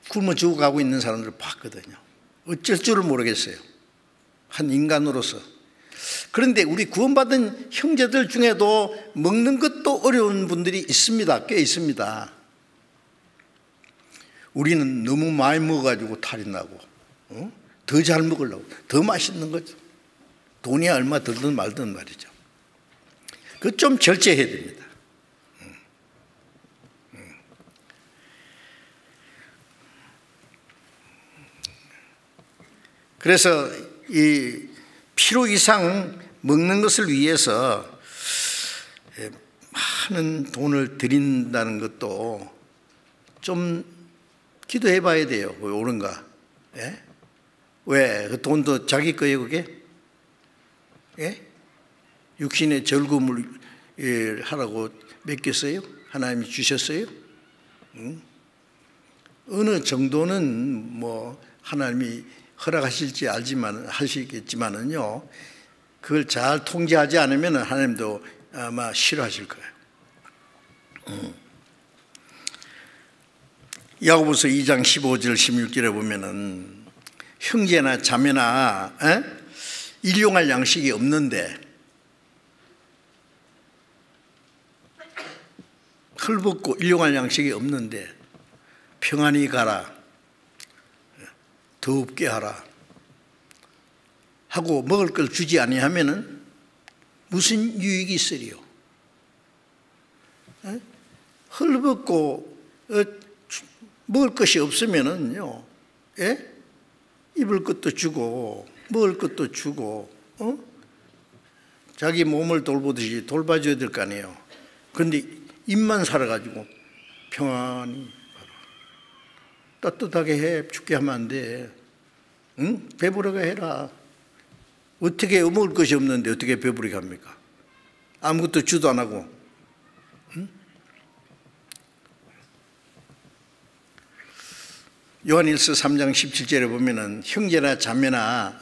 굶어 죽어가고 있는 사람들을 봤거든요. 어쩔 줄을 모르겠어요. 한 인간으로서. 그런데 우리 구원받은 형제들 중에도 먹는 것도 어려운 분들이 있습니다. 꽤 있습니다. 우리는 너무 많이 먹어가지고 탈이 나고 더 잘 먹으려고 더 맛있는 거죠. 돈이 얼마 들든 말든 말이죠. 그거 좀 절제해야 됩니다. 그래서 이 필요 이상 먹는 것을 위해서 많은 돈을 들인다는 것도 좀 기도해 봐야 돼요. 왜 옳은가? 예? 왜? 그 돈도 자기 거예요, 그게? 예? 육신의 즐거움을 하라고 맡겼어요? 하나님이 주셨어요? 어느 정도는 뭐 하나님이 허락하실지 하시겠지만은요, 그걸 잘 통제하지 않으면 하나님도 아마 싫어하실 거예요. 야고보서 2장 15절 16절에 보면은 형제나 자매나 일용할 양식이 없는데 헐벗고 일용할 양식이 없는데 평안히 가라, 더 없게 하라 하고 먹을 걸 주지 아니하면은 무슨 유익이 있으리요? 헐벗고 먹을 것이 없으면은요, 입을 것도 주고 먹을 것도 주고 자기 몸을 돌보듯이 돌봐줘야 될 거 아니에요. 그런데 입만 살아가지고 평안히 따뜻하게 해, 춥게 하면 안 돼. 응? 배부르게 해라. 어떻게 먹을 것이 없는데 어떻게 배부르게 합니까? 아무것도 주도 안 하고. 응? 요한일서 3장 17절에 보면은 형제나 자매나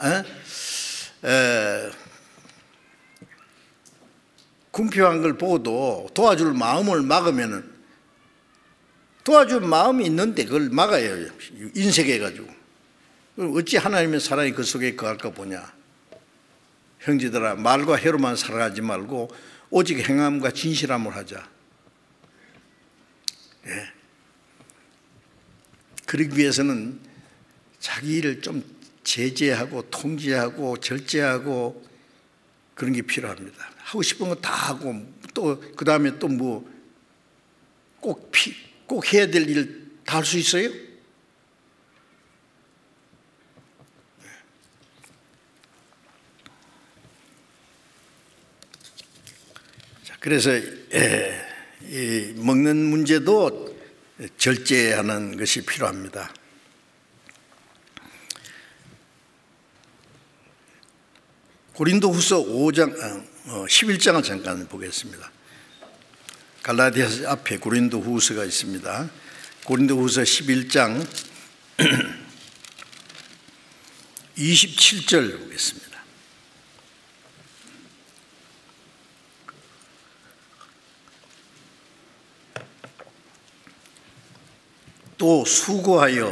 궁핍한 걸 보고도 도와줄 마음을 막으면은, 도와줄 마음이 있는데 그걸 막아요. 인색해가지고. 어찌 하나님의 사랑이 그 속에 거할까 보냐. 형제들아, 말과 해로만 살아가지 말고 오직 행함과 진실함을 하자. 그러기 위해서는 자기 일을 좀 제재하고 통제하고 절제하고 그런 게 필요합니다. 하고 싶은 거 다 하고 또 그 다음에 또 뭐 꼭 해야 될 일 다 할 수 있어요? 자, 그래서 이 먹는 문제도 절제하는 것이 필요합니다. 고린도후서 5장 11장을 잠깐 보겠습니다. 갈라디아서 앞에 고린도후서가 있습니다. 고린도후서 11장 27절 보겠습니다. 또 수고하며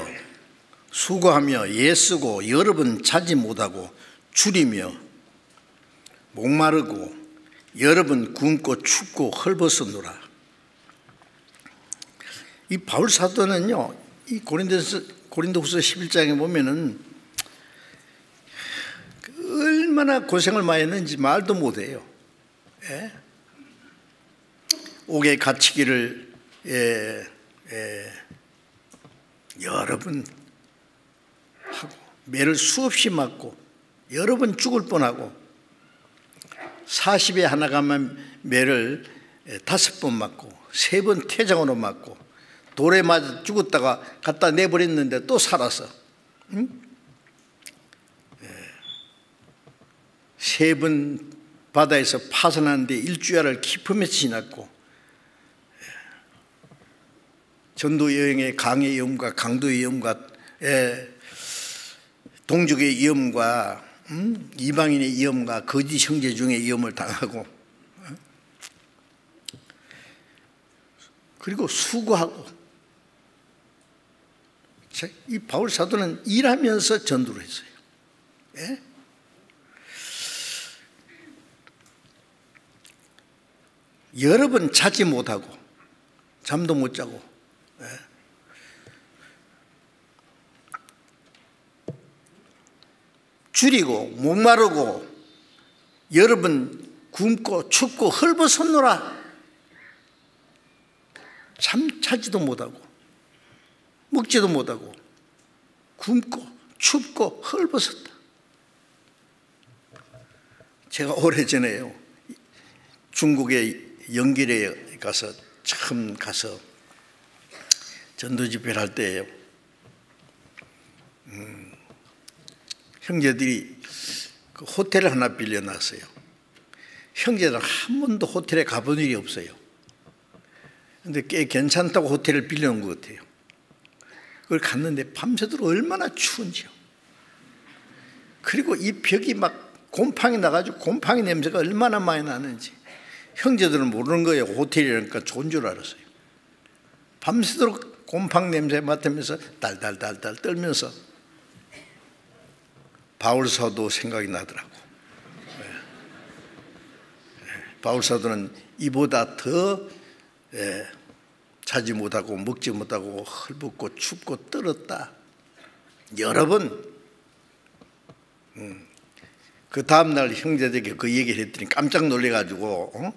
애쓰고 여러 번 자지 못하고 줄이며 목마르고 여러 번 굶고 춥고 헐벗었노라. 이 바울 사도는요, 이 고린도후서 11장에 보면은 얼마나 고생을 많이 했는지 말도 못해요. 옥에 갇히기를 여러 번 하고, 매를 수없이 맞고, 여러 번 죽을 뻔하고, 40에 하나 가면 매를 5번 맞고, 3번 태장으로 맞고, 돌에 맞아 죽었다가 갖다 내버렸는데 또 살아서, 3번 바다에서 파선하는데 일주일을 깊음에 지났고, 전도 여행의 강의 위험과 강도 위험과 동족의 위험과 이방인의 위험과 거짓 형제 중의 위험을 당하고, 그리고 수고하고. 이 바울 사도는 일하면서 전도를 했어요. 여러 번 자지 못하고 잠도 못 자고, 줄이고 목마르고 여러 번 굶고 춥고 헐벗었노라. 잠 자지도 못하고 먹지도 못하고 굶고 춥고 헐벗었다. 제가 오래전에요, 중국의 영길에 가서 처음 가서 전도 집회를 할 때예요. 형제들이 그 호텔을 하나 빌려놨어요. 형제들은 한 번도 호텔에 가본 일이 없어요. 근데 꽤 괜찮다고 호텔을 빌려놓은 것 같아요. 그걸 갔는데 밤새도록 얼마나 추운지요. 그리고 이 벽이 막 곰팡이 나가지고 곰팡이 냄새가 얼마나 많이 나는지. 형제들은 모르는 거예요. 호텔이라니까 좋은 줄 알았어요. 밤새도록 곰팡이 냄새 맡으면서 달달달달 떨면서 바울 사도 생각이 나더라고. 바울 사도는 이보다 더 자지 못하고 먹지 못하고 헐벗고 춥고 떨었다. 여러 번. 그 다음날 형제들에게 그 얘기를 했더니 깜짝 놀래가지고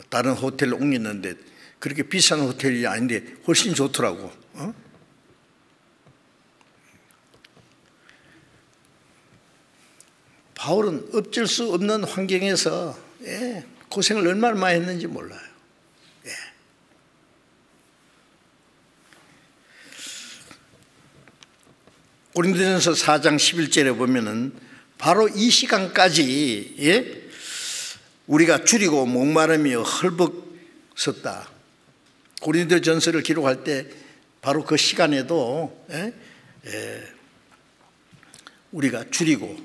다른 호텔로 옮겼는데 그렇게 비싼 호텔이 아닌데 훨씬 좋더라고. 바울은 어쩔 수 없는 환경에서 고생을 얼마나 많이 했는지 몰라요. 고린도전서 4장 11절에 보면은 바로 이 시간까지 우리가 줄이고 목마름이여 헐벗었다. 고린도전서를 기록할 때 바로 그 시간에도 우리가 줄이고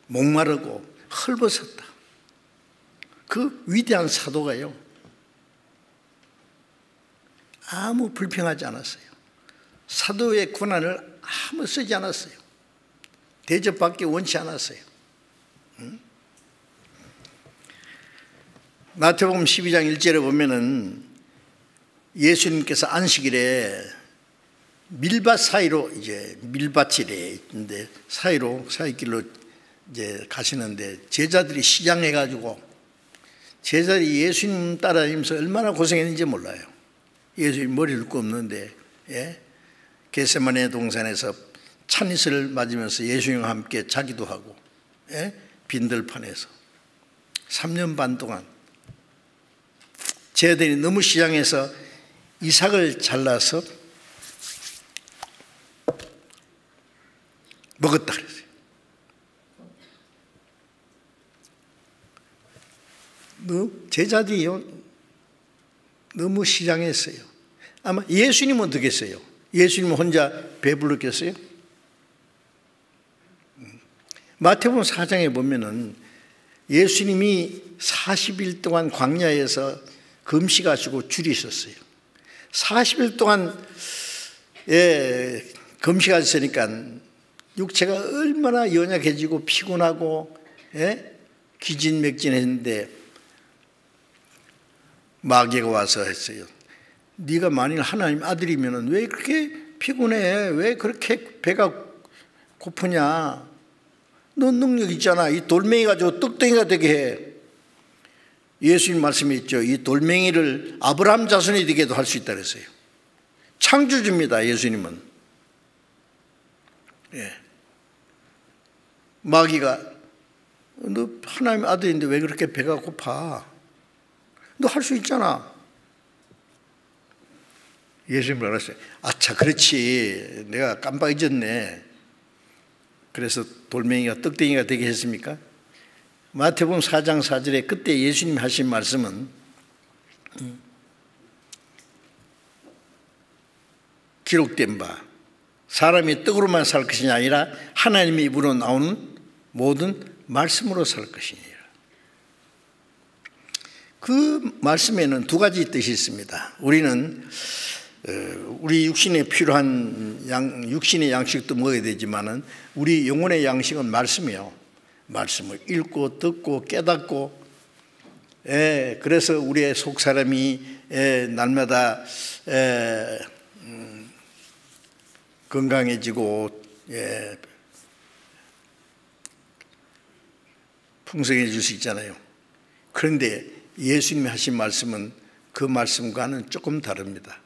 목마르고 헐벗었다. 그 위대한 사도가요 아무 불평하지 않았어요. 사도의 권한을 아무 쓰지 않았어요. 대접받기 원치 않았어요. 마태복음 12장 1절에 보면은 예수님께서 안식일에 밀밭 사이로 이제 밀밭이래 있는데 사이길로 이제 가시는데 제자들이 시장해 가지고 제자들이 예수님 따라다니면서 얼마나 고생했는지 몰라요. 예수님 머리를 굽는데 겟세마네 동산에서 찬이슬을 맞으면서 예수님과 함께 자기도 하고 빈들판에서 3년 반 동안 제자들이 너무 시장에서 이삭을 잘라서 먹었다 그랬어요. 제자들이요 너무 시장했어요. 아마 예수님은 어떻겠어요? 예수님은 혼자 배불렀겠어요? 마태복음 4장에 보면은 예수님이 40일 동안 광야에서 금식하시고 줄이셨어요. 40일 동안 금식하셨으니까 육체가 얼마나 연약해지고 피곤하고 기진맥진했는데 마귀가 와서 했어요. 네가 만일 하나님 아들이면 왜 그렇게 피곤해? 왜 그렇게 배가 고프냐? 너 능력 있잖아. 이 돌멩이 가지고 떡덩이가 되게 해. 예수님 말씀이 있죠. 이 돌멩이를 아브라함 자손이 되게도 할 수 있다 그랬어요. 창조주입니다. 예수님은. 마귀가 너 하나님 아들인데 왜 그렇게 배가 고파? 너 할 수 있잖아. 예수님 말했어요. 아차 그렇지. 내가 깜빡 잊었네. 그래서 돌멩이가 떡덩이가 되게 했습니까? 마태복음 4장 4절에 그때 예수님 하신 말씀은 기록된 바 사람이 떡으로만 살 것이 아니라 하나님의 입으로 나오는 모든 말씀으로 살 것이니라. 그 말씀에는 두 가지 뜻이 있습니다. 우리는 우리 육신에 필요한 육신의 양식도 먹어야 되지만은 우리 영혼의 양식은 말씀이에요. 말씀을 읽고 듣고 깨닫고 그래서 우리의 속 사람이 날마다 건강해지고 풍성해질 수 있잖아요. 그런데 예수님이 하신 말씀은 그 말씀과는 조금 다릅니다.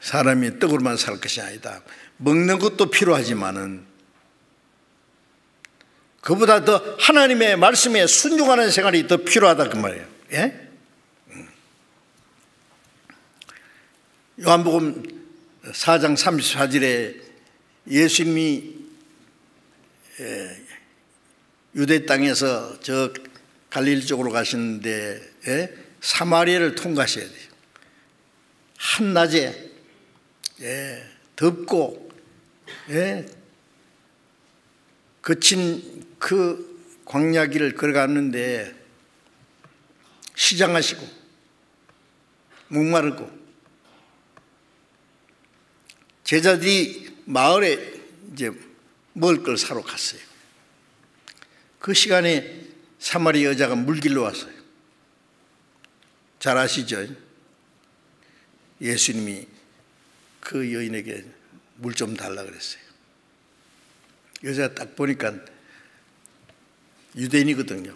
사람이 떡으로만 살 것이 아니다. 먹는 것도 필요하지만은 그보다 더 하나님의 말씀에 순종하는 생활이 더 필요하다 그 말이에요. 요한복음 4장 34절에 예수님이 유대 땅에서 저 갈릴리 쪽으로 가시는데 사마리아를 통과하셔야 돼요. 한낮에 덥고 거친 그 광야길을 걸어갔는데 시장하시고 목마르고 제자들이 마을에 이제 먹을 걸 사러 갔어요. 그 시간에 사마리아 여자가 물길로 왔어요. 잘 아시죠? 예수님이 그 여인에게 물 좀 달라 그랬어요. 여자가 딱 보니까 유대인이거든요.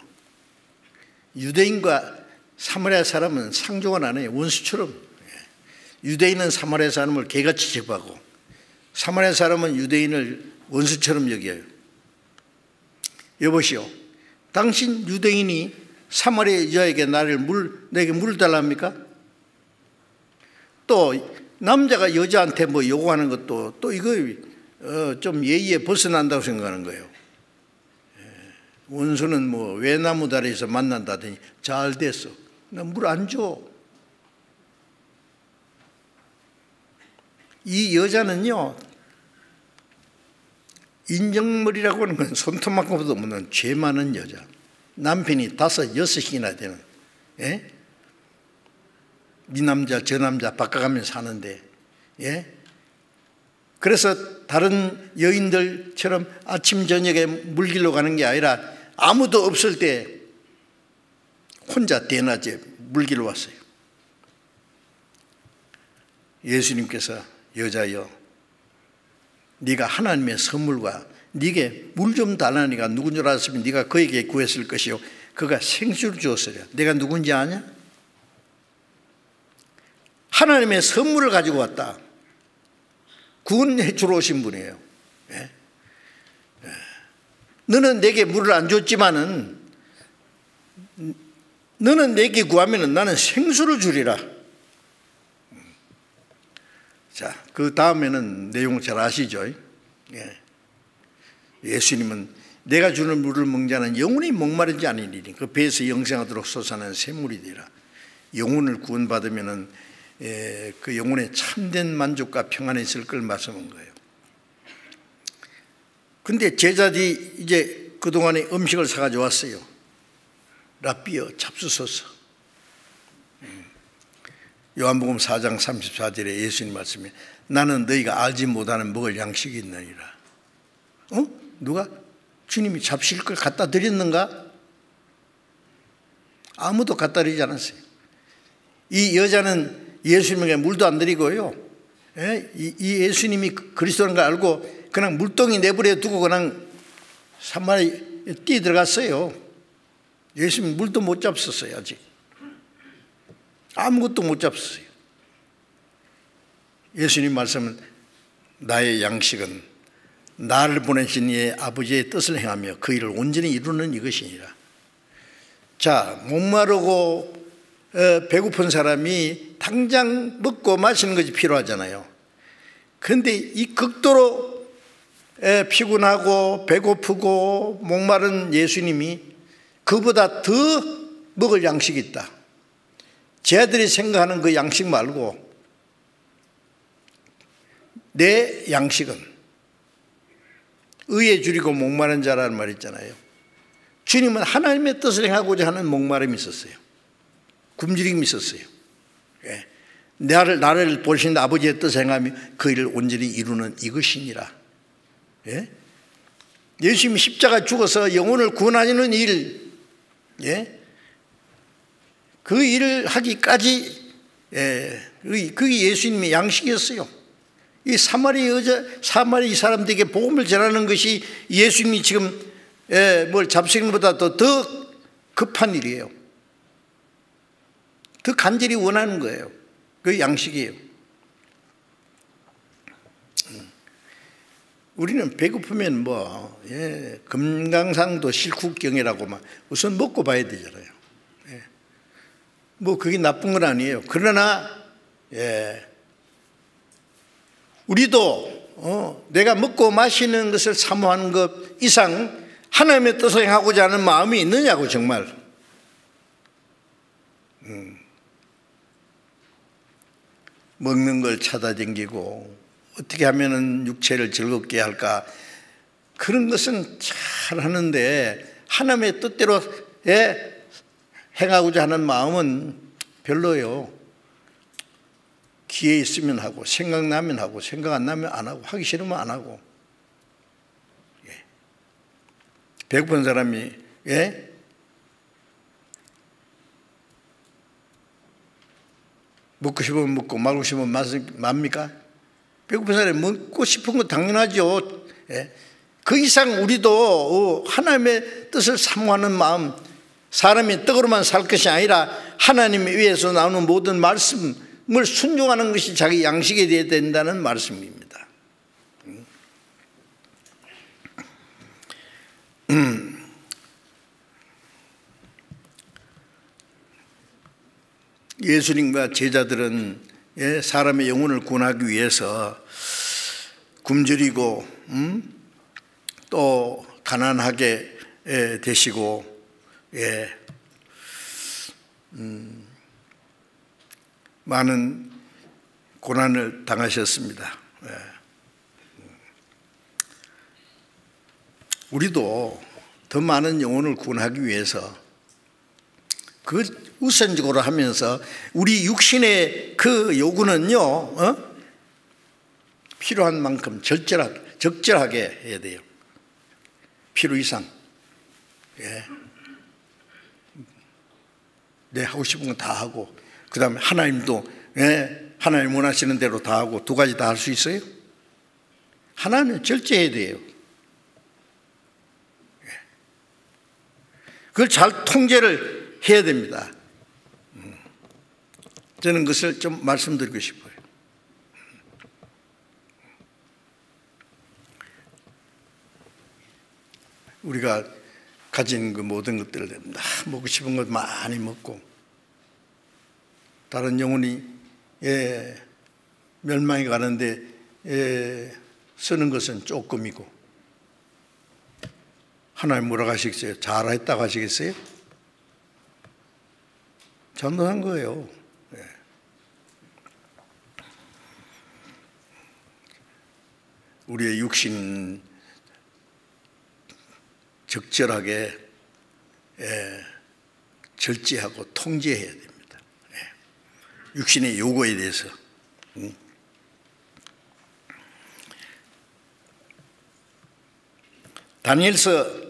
유대인과 사마리아 사람은 상종을 안 해요. 원수처럼. 유대인은 사마리아 사람을 개같이 취급하고 사마리아 사람은 유대인을 원수처럼 여겨요. 여보시오, 당신 유대인이 사마리아 여자에게 내게 물을 달랍니까? 또 남자가 여자한테 뭐 요구하는 것도 또 이거 좀 예의에 벗어난다고 생각하는 거예요. 원수는 뭐 외나무 다리에서 만난다더니 잘 됐어. 나 물 안 줘. 이 여자는요, 인정머리라고 하는 건 손톱만큼도 없는 죄 많은 여자. 남편이 5, 6이나 되는, 예? 이 남자 저 남자 바꿔가면서 사는데, 예? 그래서 다른 여인들처럼 아침 저녁에 물길로 가는 게 아니라 아무도 없을 때 혼자 대낮에 물길로 왔어요. 예수님께서 여자여, 네가 하나님의 선물과 네게 물 좀 달라니까 누군 줄 알았으면 네가 그에게 구했을 것이요 그가 생수를 주었으랴. 내가 누군지 아냐? 하나님의 선물을 가지고 왔다. 구원해 주러 오신 분이에요. 예? 너는 내게 물을 안 줬지만은 너는 내게 구하면 나는 생수를 주리라. 자, 그 다음에는 내용 잘 아시죠? 예. 예수님은 내가 주는 물을 먹는 자는 영원히 목마르지 아니리니 그 배에서 영생하도록 솟아나는 샘물이 되라. 영혼을 구원받으면은 그 영혼에 참된 만족과 평안이 있을 걸 말씀한 거예요. 근데 제자들이 이제 그동안에 음식을 사가지고 왔어요. 라삐어 잡수소서. 요한복음 4장 34절에 예수님 말씀에 나는 너희가 알지 못하는 먹을 양식이 있느니라. 누가? 주님이 잡실 걸 갖다 드렸는가? 아무도 갖다 드리지 않았어요. 이 여자는 예수님에게 물도 안 드리고요. 이 예수님이 그리스도인 걸 알고 그냥 물동이 내버려 두고 그냥 산마리에 뛰어 들어갔어요. 예수님 물도 못 잡섰어요. 아직 아무것도 못 잡섰어요. 예수님 말씀은 나의 양식은 나를 보내신 이의 아버지의 뜻을 행하며 그 일을 온전히 이루는 이것이니라. 자, 목마르고 배고픈 사람이 당장 먹고 마시는 것이 필요하잖아요. 그런데 이 극도로 피곤하고 배고프고 목마른 예수님이 그보다 더 먹을 양식이 있다. 쟤들이 생각하는 그 양식 말고 내 양식은 의에 줄이고 목마른 자라는 말이 있잖아요. 주님은 하나님의 뜻을 행하고자 하는 목마름이 있었어요. 굶주림이 있었어요. 예. 나를 보신 아버지의 뜻을 행하며 그 일을 온전히 이루는 이것이니라. 예? 예수님이 십자가 죽어서 영혼을 구원하는 일, 예? 그 일을 하기까지 그게 예수님의 양식이었어요. 이 사마리 이 사람들에게 복음을 전하는 것이 예수님이 지금 뭘 잡수는 것보다 더 급한 일이에요. 더 간절히 원하는 거예요. 그 양식이에요. 우리는 배고프면 금강산도 실국경이라고 막 우선 먹고 봐야 되잖아요. 뭐 그게 나쁜 건 아니에요. 그러나 우리도 내가 먹고 마시는 것을 사모하는 것 이상 하나님의 뜻을 행하고자 하는 마음이 있느냐고 정말. 먹는 걸 찾아다니고 어떻게 하면 육체를 즐겁게 할까 그런 것은 잘 하는데 하나님의 뜻대로 행하고자 하는 마음은 별로예요. 기회 있으면 하고 생각나면 하고 생각 안 나면 안 하고 하기 싫으면 안 하고. 배고픈 사람이 먹고 싶으면 먹고 말고 싶으면 맙니까? 배고픈 사람이 먹고 싶은 건 당연하죠. 그 이상 우리도 하나님의 뜻을 사모하는 마음, 사람이 떡으로만 살 것이 아니라 하나님에 의해서 나오는 모든 말씀을 순종하는 것이 자기 양식이 되어야 된다는 말씀입니다. 예수님과 제자들은 사람의 영혼을 구원하기 위해서 굶주리고 또 가난하게 되시고 많은 고난을 당하셨습니다. 우리도 더 많은 영혼을 구원하기 위해서 그 우선적으로 하면서 우리 육신의 그 요구는요, 필요한 만큼 적절하게 해야 돼요. 필요 이상. 내 하고 싶은 건 다 하고, 그 다음에 하나님도 하나님 원하시는 대로 다 하고, 두 가지 다 할 수 있어요? 하나님은 절제해야 돼요. 그걸 잘 통제를 해야 됩니다. 저는 그것을 좀 말씀드리고 싶어요. 우리가 가진 그 모든 것들을 다 먹고 싶은 것 많이 먹고 다른 영혼이 멸망이 가는데 쓰는 것은 조금이고, 하나님 뭐라고 하시겠어요? 잘했다고 하시겠어요? 잘못한 거예요. 우리의 육신 적절하게 절제하고 통제해야 됩니다. 육신의 요구에 대해서. 다니엘서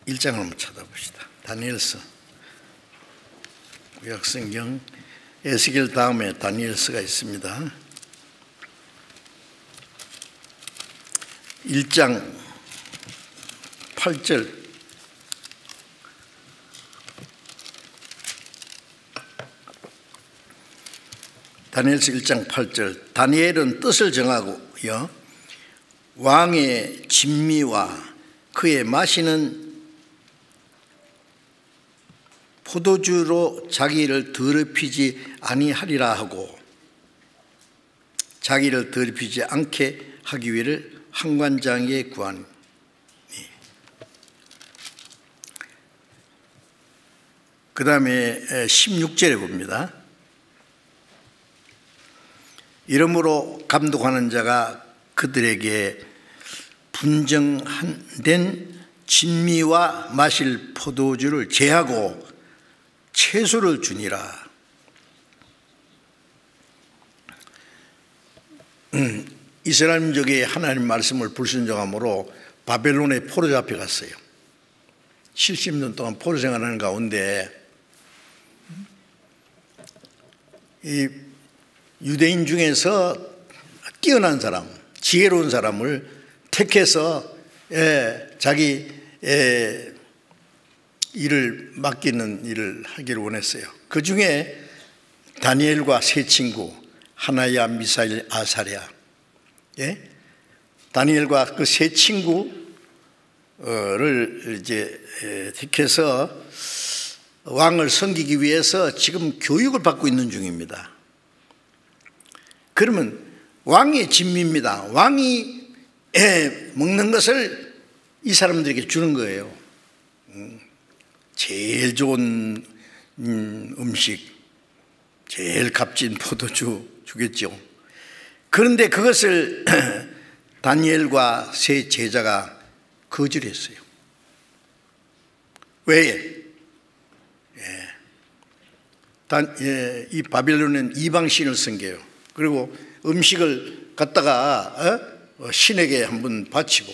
1장을 한번 찾아봅시다. 다니엘서, 구약성경 에스겔 다음에 다니엘서가 있습니다. 1장 8절. 다니엘서 1장 8절. 다니엘은 뜻을 정하고요, 왕의 진미와 그의 마시는 포도주로 자기를 더럽히지 아니하리라 하고, 자기를 더럽히지 않게 하기 위해 한관장에게 구하니. 그 다음에 16절에 봅니다. 이러므로 감독하는 자가 그들에게 분정된 진미와 마실 포도주를 제하고 채소를 주니라. 이스라엘 민족이 하나님 말씀을 불순종함으로 바벨론에 포로 잡혀갔어요. 70년 동안 포로 생활하는 가운데 이 유대인 중에서 뛰어난 사람, 지혜로운 사람을 택해서 자기 일을 맡기는 일을 하기를 원했어요. 그 중에 다니엘과 세 친구, 하나야, 미사일, 아사랴, 다니엘과 그 세 친구를 이제 택해서 왕을 섬기기 위해서 지금 교육을 받고 있는 중입니다. 그러면 왕의 진미입니다. 왕이 먹는 것을 이 사람들에게 주는 거예요. 제일 좋은 음식, 제일 값진 포도주 주겠죠. 그런데 그것을 다니엘과 세 제자가 거절했어요. 왜? 이 바빌론은 이방신을 섬겨요. 그리고 음식을 갖다가 신에게 한번 바치고,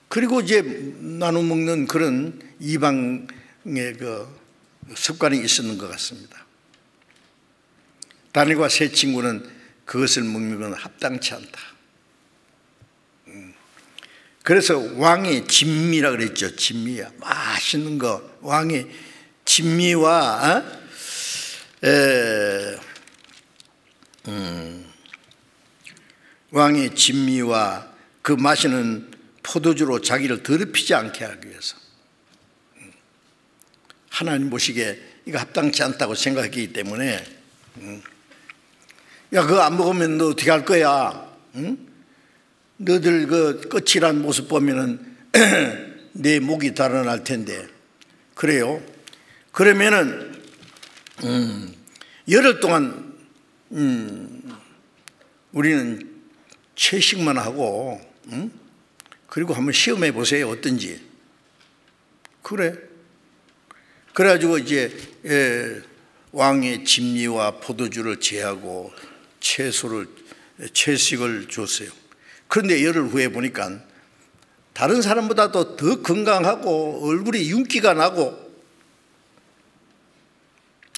그리고 이제 나눠 먹는 그런 이방의 그 습관이 있었는 것 같습니다. 다니엘과 세 친구는 그것을 먹는 건 합당치 않다. 그래서 왕의 진미라 그랬죠. 진미야, 맛있는 거. 왕의 진미와 왕의 진미와 그 마시는 포도주로 자기를 더럽히지 않게 하기 위해서 하나님 보시기에 이거 합당치 않다고 생각했기 때문에 야, 그거 안 먹으면 너 어떻게 할 거야? 응? 너들 그 끝이란 모습 보면은 내 목이 달아날 텐데. 그래요? 그러면은 열흘 동안 우리는 채식만 하고 그리고 한번 시험해 보세요. 어떤지. 그래. 그래가지고 이제 왕의 진미와 포도주를 제하고 채식을 줬어요. 그런데 열흘 후에 보니까 다른 사람보다도 더 건강하고 얼굴에 윤기가 나고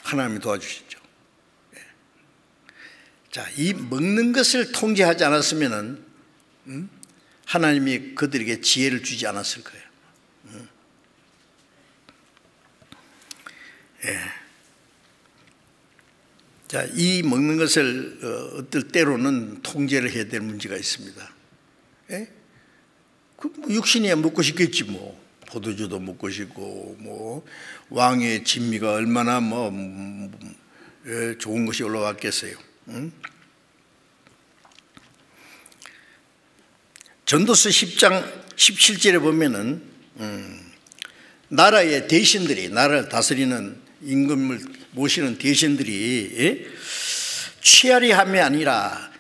하나님이 도와주시죠. 자, 이 먹는 것을 통제하지 않았으면 하나님이 그들에게 지혜를 주지 않았을 거예요. 자, 이 먹는 것을 어떨 때로는 통제를 해야 될 문제가 있습니다. 그 육신이야 먹고 싶겠지 뭐. 포도주도 먹고 싶고 뭐 왕의 진미가 얼마나 좋은 것이 올라왔겠어요. 전도서 10장 17절에 보면은 나라의 대신들이, 나라를 다스리는 임금을 모시는 대신들이 취하리함이 아니라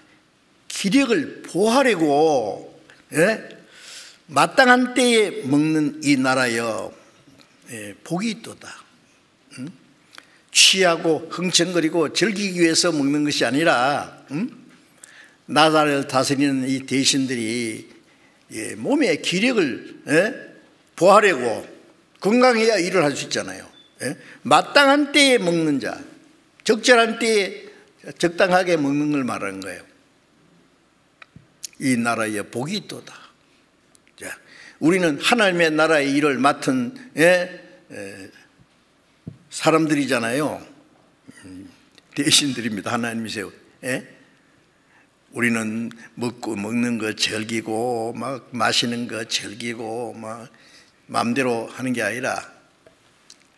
기력을 보하려고 마땅한 때에 먹는 이 나라여 복이 있도다. 취하고 흥청거리고 즐기기 위해서 먹는 것이 아니라 나라를 다스리는 이 대신들이 몸의 기력을 보하려고, 건강해야 일을 할 수 있잖아요. 마땅한 때에 먹는 자, 적절한 때에 적당하게 먹는 걸 말하는 거예요. 이 나라에 복이 있도다. 자, 우리는 하나님의 나라의 일을 맡은 사람들이잖아요. 대신들입니다. 하나님이 세운. 우리는 먹는 거 즐기고 막 마시는 거 즐기고 막 마음대로 하는 게 아니라,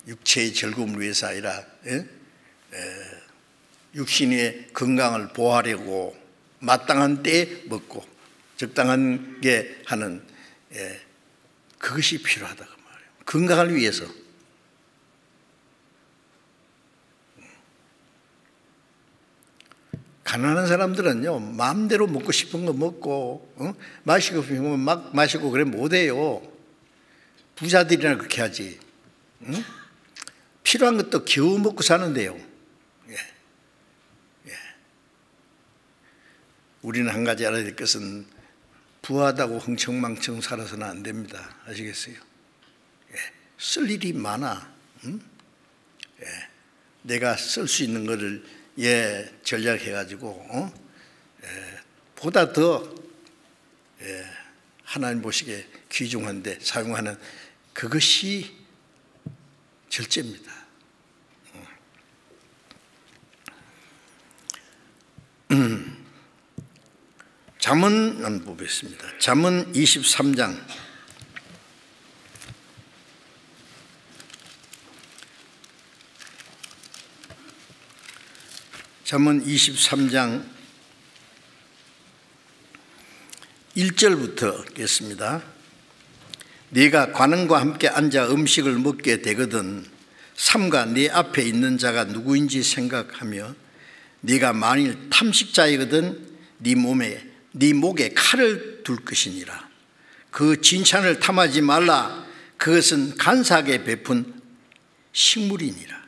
육체의 즐거움을 위해서 아니라 육신의 건강을 보호하려고 마땅한 때에 먹고 적당한 게 하는 그것이 필요하다고 말해요. 건강을 위해서. 가난한 사람들은요, 마음대로 먹고 싶은 거 먹고 마시고 싶은 거 막 마시고 그래 못해요. 부자들이나 그렇게 하지. 필요한 것도 겨우 먹고 사는데요. 우리는 한 가지 알아야 될 것은 부하다고 흥청망청 살아서는 안 됩니다. 아시겠어요? 쓸 일이 많아. 내가 쓸 수 있는 거를 전략해가지고 보다 더 하나님 보시기에 귀중한데 사용하는 그것이 절제입니다. 잠언 한번 보겠습니다. 잠언 23장 잠언 23장 1절부터 읽겠습니다. 네가 관원과 함께 앉아 음식을 먹게 되거든 삼가 네 앞에 있는 자가 누구인지 생각하며 네가 만일 탐식자이거든 네 목에 칼을 둘 것이니라. 그 진찬을 탐하지 말라. 그것은 간사하게 베푼 식물이니라.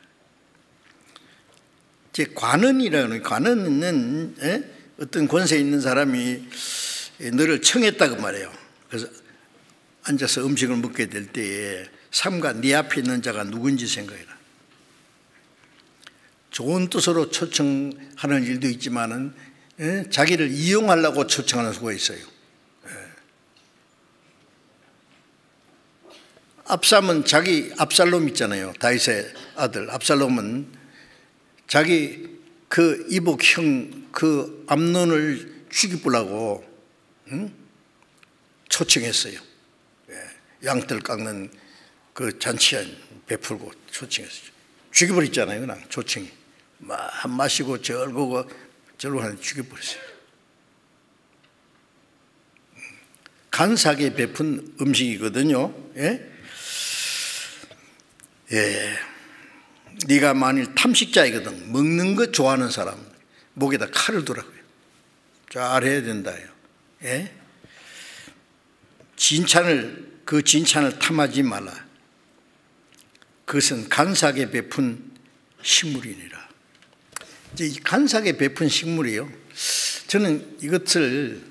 관원이라는, 관원은 어떤 권세 있는 사람이 너를 청했다고 말해요. 그래서 앉아서 음식을 먹게 될 때에 삼가 네 앞에 있는 자가 누군지 생각해라. 좋은 뜻으로 초청하는 일도 있지만은 자기를 이용하려고 초청하는 수가 있어요. 압살롬 있잖아요. 다윗의 아들 압살롬은 자기 그 이복 형 그 암논을 죽이려고 초청했어요. 양털 깎는 그 잔치 베풀고 초청했어요. 죽여버렸잖아요. 그냥 초청이 막 마시고 절고 하는 죽여버렸어요. 간사하게 베푼 음식이거든요. 네가 만일 탐식자이거든, 먹는 거 좋아하는 사람 목에다 칼을 두라고요. 잘해야 된다요. 그 진찬을 탐하지 말라. 그것은 간사하게 베푼 식물이니라. 이제 이 간사하게 베푼 식물이요, 저는 이것을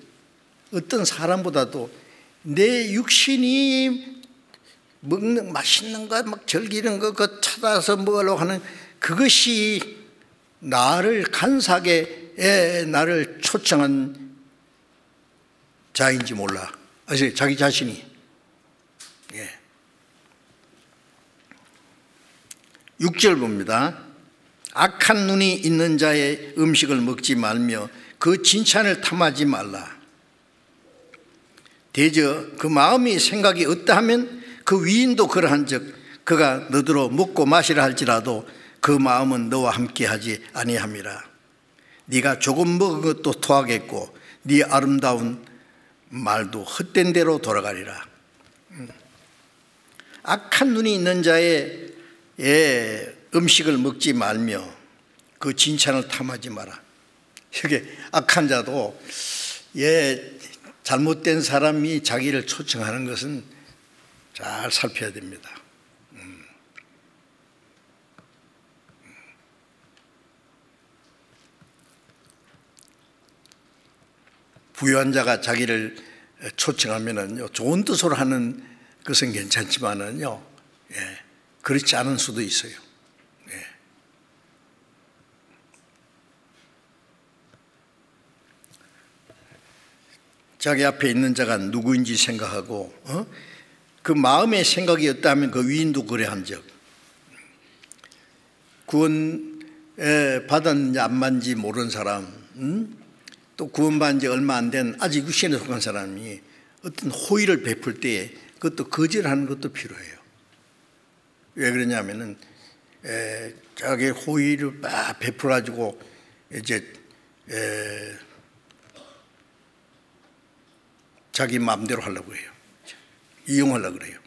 어떤 사람보다도 내 육신이 먹는 맛있는 거 막 즐기는 거 그거 찾아서 먹으려고 하는 그것이 나를 간사하게 나를 초청한 자인지 몰라. 자기 자신이. 6절 봅니다. 악한 눈이 있는 자의 음식을 먹지 말며 그 진찬을 탐하지 말라. 대저 그 마음이 생각이 어떠하면 그 위인도 그러한즉 그가 너더러 먹고 마시라 할지라도 그 마음은 너와 함께하지 아니함이라. 네가 조금 먹은 것도 토하겠고 네 아름다운 말도 헛된 대로 돌아가리라. 악한 눈이 있는 자의 음식을 먹지 말며 그 진찬을 탐하지 마라. 이게 악한 자도 잘못된 사람이 자기를 초청하는 것은 잘 살펴야 됩니다. 부유한 자가 자기를 초청하면은요, 좋은 뜻으로 하는 것은 괜찮지만은요, 그렇지 않은 수도 있어요. 자기 앞에 있는 자가 누구인지 생각하고 그 마음의 생각이 없다면 그 위인도 그래 한즉 구원 받았는지 안 받는지 모르는 사람, 또 구원받은 지 얼마 안 된 아직 육신에 속한 사람이 어떤 호의를 베풀 때에 그것도 거절하는 것도 필요해요. 왜 그러냐면은 자기 호의를 막 베풀어가지고 이제 자기 마음대로 하려고 해요. 이용하려고 그래요.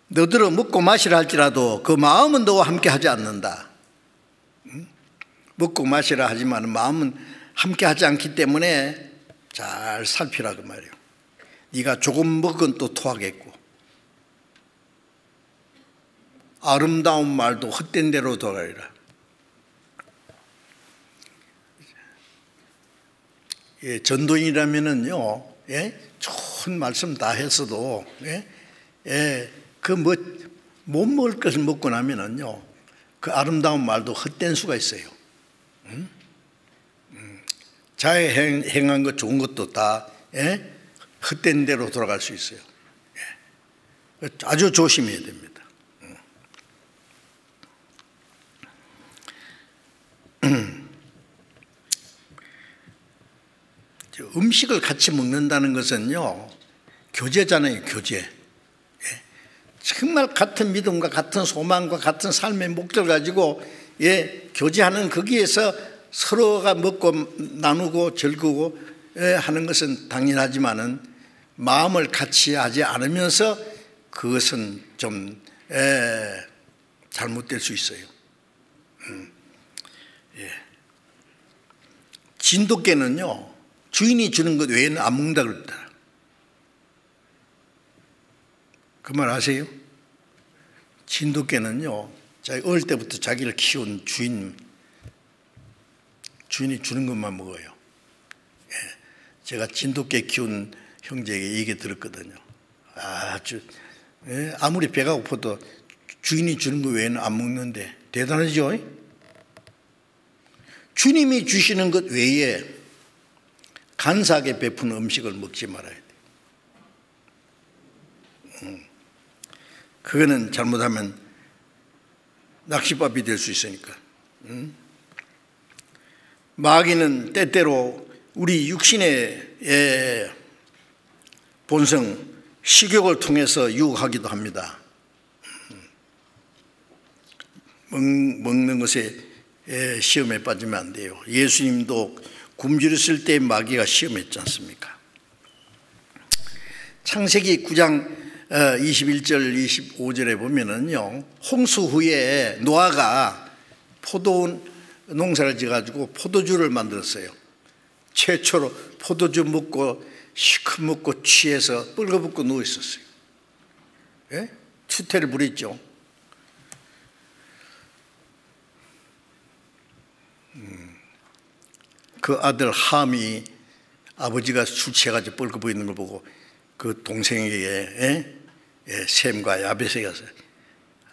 너더러 먹고 마시라 할지라도 그 마음은 너와 함께 하지 않는다. 먹고 마시라 하지만 마음은 함께 하지 않기 때문에 잘 살피라 그 말이에요. 네가 조금 먹은 또 토하겠고 아름다운 말도 헛된 대로 돌아가리라. 전도인이라면은요, 좋은 말씀 다 했어도 그 못 먹을 것을 먹고 나면은요, 그 아름다운 말도 헛된 수가 있어요. 자기 행한 것 좋은 것도 다 헛된 대로 돌아갈 수 있어요. 아주 조심해야 됩니다. 음식을 같이 먹는다는 것은요, 교제잖아요. 교제. 정말 같은 믿음과 같은 소망과 같은 삶의 목적을 가지고 교제하는 거기에서 서로가 먹고 나누고 즐기고 하는 것은 당연하지만은 마음을 같이 하지 않으면서 그것은 좀 잘못될 수 있어요. 진돗개는요, 주인이 주는 것 외에는 안 먹는다 그럽니다. 그 말 아세요? 진돗개는요, 어릴 때부터 자기를 키운 주인이 주는 것만 먹어요. 제가 진돗개 키운 형제에게 얘기 들었거든요. 아무리 배가 고파도 주인이 주는 것 외에는 안 먹는데 대단하죠? 주님이 주시는 것 외에 간사하게 베푸는 음식을 먹지 말아야 돼. 그거는 잘못하면 낚시밥이 될 수 있으니까. 마귀는 때때로 우리 육신의 본성, 식욕을 통해서 유혹하기도 합니다. 먹는 것에 시험에 빠지면 안 돼요. 예수님도 굶주렸을 때 마귀가 시험했지 않습니까? 창세기 9장 21절 25절에 보면은요, 홍수 후에 노아가 포도 농사를 지어가지고 포도주를 만들었어요. 최초로 포도주 먹고 시커멓고 취해서 뻘거벗고 누워 있었어요. 예? 추태를 부렸죠. 그 아들 함이 아버지가 술 취해가지고 뻘거벗고 있는 걸 보고 그 동생에게 셈과 야벳에게 가서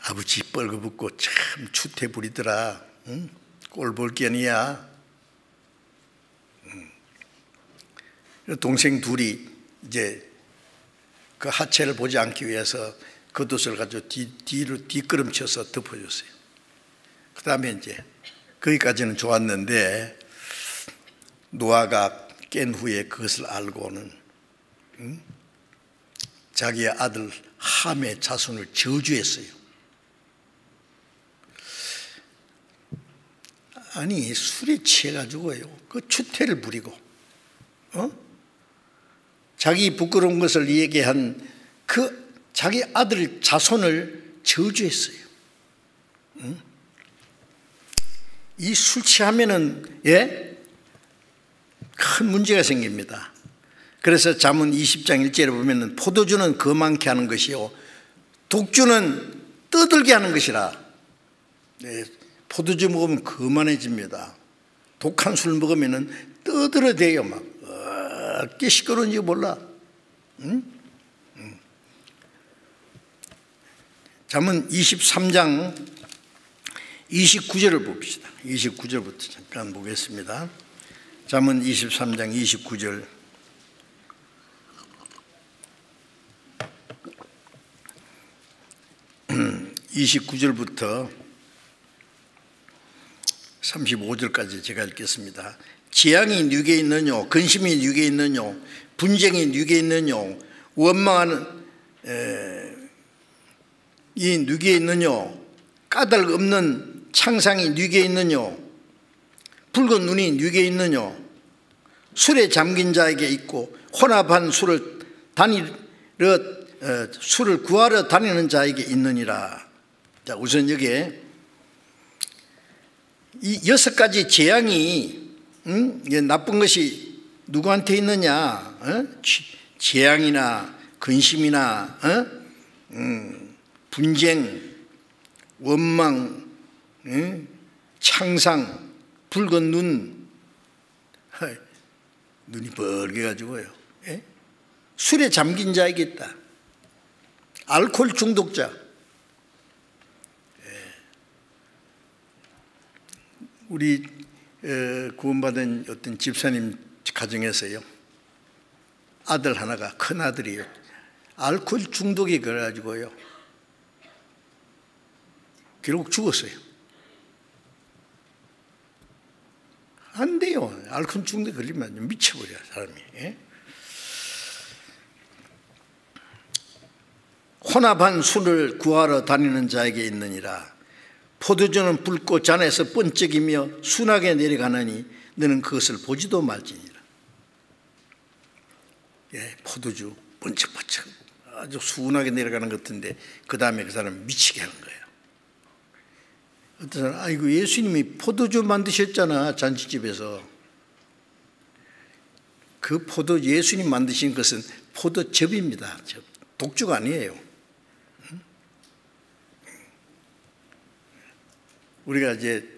아버지 뻘거벗고 참 추태 부리더라. 응? 꼴 볼 게니야. 동생 둘이 이제 그 하체를 보지 않기 위해서 겉옷을 가지고 뒤로 뒷걸음쳐서 덮어줬어요. 그 다음에 이제 거기까지는 좋았는데 노아가 깬 후에 그것을 알고는 자기의 아들 함의 자손을 저주했어요. 아니 술에 취해가지고요 그 추태를 부리고 자기 부끄러운 것을 얘기한 그 자기 아들 자손을 저주했어요. 이 술 취하면은 큰 문제가 생깁니다. 그래서 잠언 20장 1절에 보면은 포도주는 거만케 하는 것이요 독주는 떠들게 하는 것이라. 포도주 먹으면 거만해집니다. 독한 술 먹으면은 떠들어대요. 막 어떻게 시끄러운지 몰라. 잠언 23장 29절을 봅시다. 29절부터 잠깐 보겠습니다. 잠언 23장 29절. (29절부터) 35절까지 제가 읽겠습니다. 재앙이 네게 있느뇨 근심이 네게 있느뇨 분쟁이 네게 있느뇨 원망하는 이 네게 있느뇨 까닭 없는 창상이 네게 있느뇨 붉은 눈이 네게 있느뇨 술에 잠긴 자에게 있고 혼합한 술을 구하러 다니는 자에게 있느니라. 자, 우선 여기에 이 6가지 재앙이 나쁜 것이 누구한테 있느냐? 재앙이나 근심이나 분쟁, 원망, 창상, 붉은 눈이 벌게가지고요. 술에 잠긴 자에게 있다. 알코올 중독자. 우리 구원받은 어떤 집사님 가정에서요, 아들 하나가, 큰 아들이요, 알코올 중독이 그래가지고요 결국 죽었어요. 안 돼요. 알코올 중독 걸리면 미쳐버려요, 사람이. 혼합한 술을 구하러 다니는 자에게 있느니라. 포도주는 붉고 잔에서 번쩍이며 순하게 내려가느니 너는 그것을 보지도 말지니라. 포도주 번쩍번쩍 아주 순하게 내려가는 것 같은데 그 다음에 그 사람 미치게 하는 거예요. 어떤 사람, 아이고 예수님이 포도주 만드셨잖아, 잔치집에서. 그 예수님 만드신 것은 포도즙입니다. 독주가 아니에요. 우리가 이제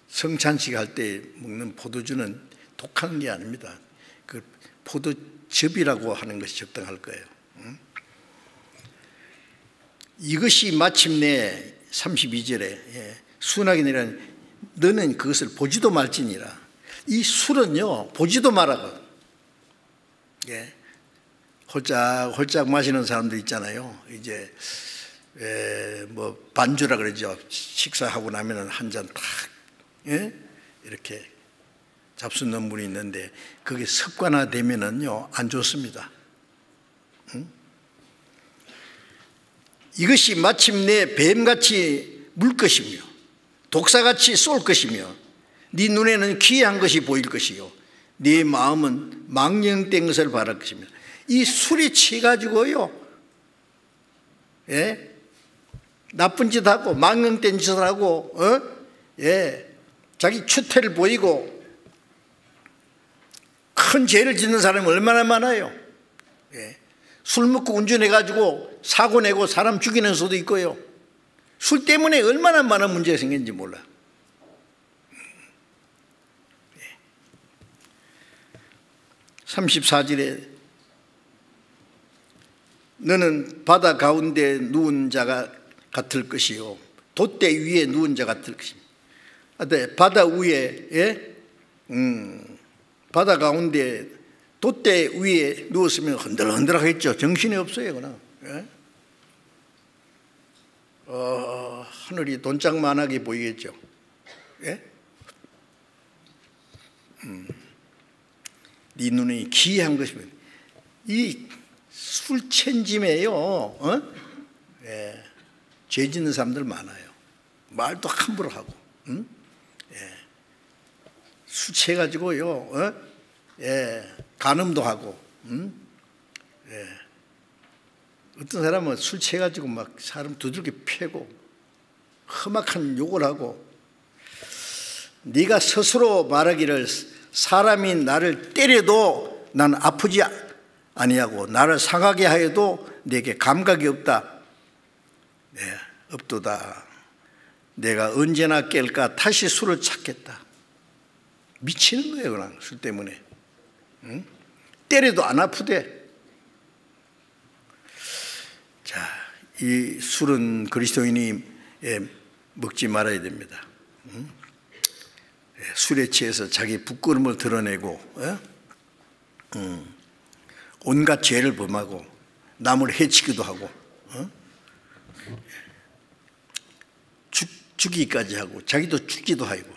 성찬식 할 때 먹는 포도주는 독한 게 아닙니다. 그 포도즙이라고 하는 것이 적당할 거예요. 이것이 마침내 32절에 순하게 내려 너는 그것을 보지도 말지니라. 이 술은요 보지도 말라고. 홀짝 마시는 사람들 있잖아요. 이제 뭐 반주라 그러죠. 식사하고 나면은 한 잔 탁 이렇게 잡수는 분이 있는데 그게 습관화되면은요 안 좋습니다. 이것이 마침내 뱀같이 물 것이며 독사같이 쏠 것이며 네 눈에는 기이한 것이 보일 것이요 네 마음은 망령된 것을 바랄 것이며. 이 술이 취해가지고요 나쁜 짓 하고 망령된 짓을 하고 자기 추태를 보이고 큰 죄를 짓는 사람이 얼마나 많아요. 술 먹고 운전해가지고 사고 내고 사람 죽이는 수도 있고요. 술 때문에 얼마나 많은 문제가 생겼는지 몰라. 예. 34절에 너는 바다 가운데 누운 자가 같을 것이요 돛대 위에 누운 자 같을 것입니다. 바다 위에 바다 가운데 돛대 위에 누웠으면 흔들흔들하겠죠. 정신이 없어요 그냥. 하늘이 돈짝만하게 보이겠죠. 네 눈이 기이한 것이면 이 술챈짐에요 죄 짓는 사람들 많아요. 말도 함부로 하고 술 취해가지고요 간음도 하고 어떤 사람은 술 취해가지고 막 사람 두들겨 패고 험악한 욕을 하고. 네가 스스로 말하기를 사람이 나를 때려도 난 아프지 아니하고 나를 상하게 하여도 내게 감각이 없다. 없도다. 내가 언제나 깰까 다시 술을 찾겠다. 미치는 거예요 그냥 술 때문에. 때려도 안 아프대. 자, 이 술은 그리스도인이 먹지 말아야 됩니다. 술에 취해서 자기 부끄러움을 드러내고 온갖 죄를 범하고 남을 해치기도 하고 죽이기까지 하고 자기도 죽기도 하고.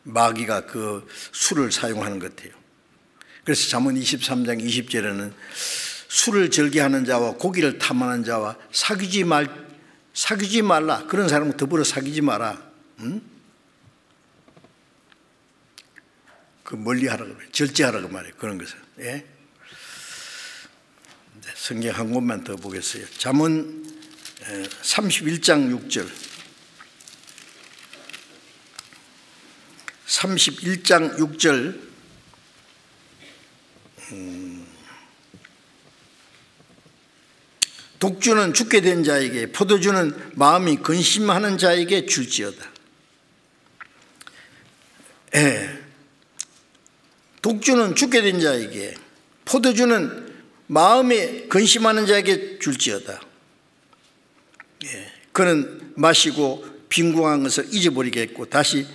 마귀가 그 술을 사용하는 것 같아요. 그래서 잠언 23장 20절에는 술을 즐겨하는 자와 고기를 탐하는 자와 사귀지 말라. 그런 사람은 더불어 사귀지 마라. 그 멀리하라고 말해요. 절제하라고 말해요. 그런 것을. 성경 한 곳만 더 보겠어요. 잠언 31장 6절. 31장 6절. 독주는 죽게 된 자에게 포도주는 마음이 근심하는 자에게 줄지어다. 독주는 죽게 된 자에게 포도주는 마음에 근심하는 자에게 줄지어다. 그는 마시고 빈궁한 것을 잊어버리겠고 다시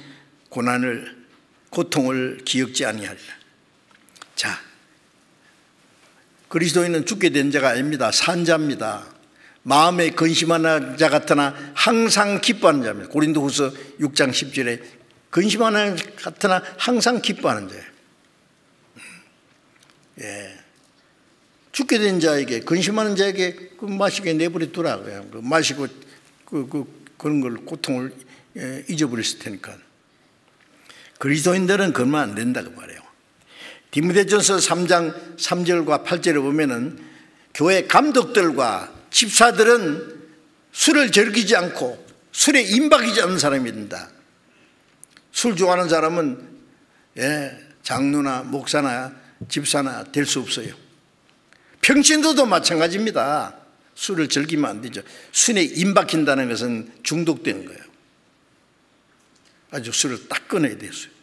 고통을 기억지 아니하리라. 자, 그리스도인은 죽게 된 자가 아닙니다. 산 자입니다. 마음에 근심하는 자 같으나 항상 기뻐하는 자입니다. 고린도후서 6장 10절에 근심하는 자 같으나 항상 기뻐하는 자예요. 죽게 된 자에게 근심하는 자에게 마시게 내버려 두라고요. 마시고 그런 걸 고통을 잊어버렸을 테니까. 그리스도인들은 그러면 안 된다고 말해요. 디모데전서 3장 3절과 8절에 보면은 교회 감독들과 집사들은 술을 즐기지 않고 술에 임박이지 않는 사람이 된다. 술 좋아하는 사람은 장로나 목사나 집사나 될 수 없어요. 평신도도 마찬가지입니다. 술을 즐기면 안 되죠. 술에 임박힌다는 것은 중독되는 거예요. 아주 술을 딱 끊어야 됐어요.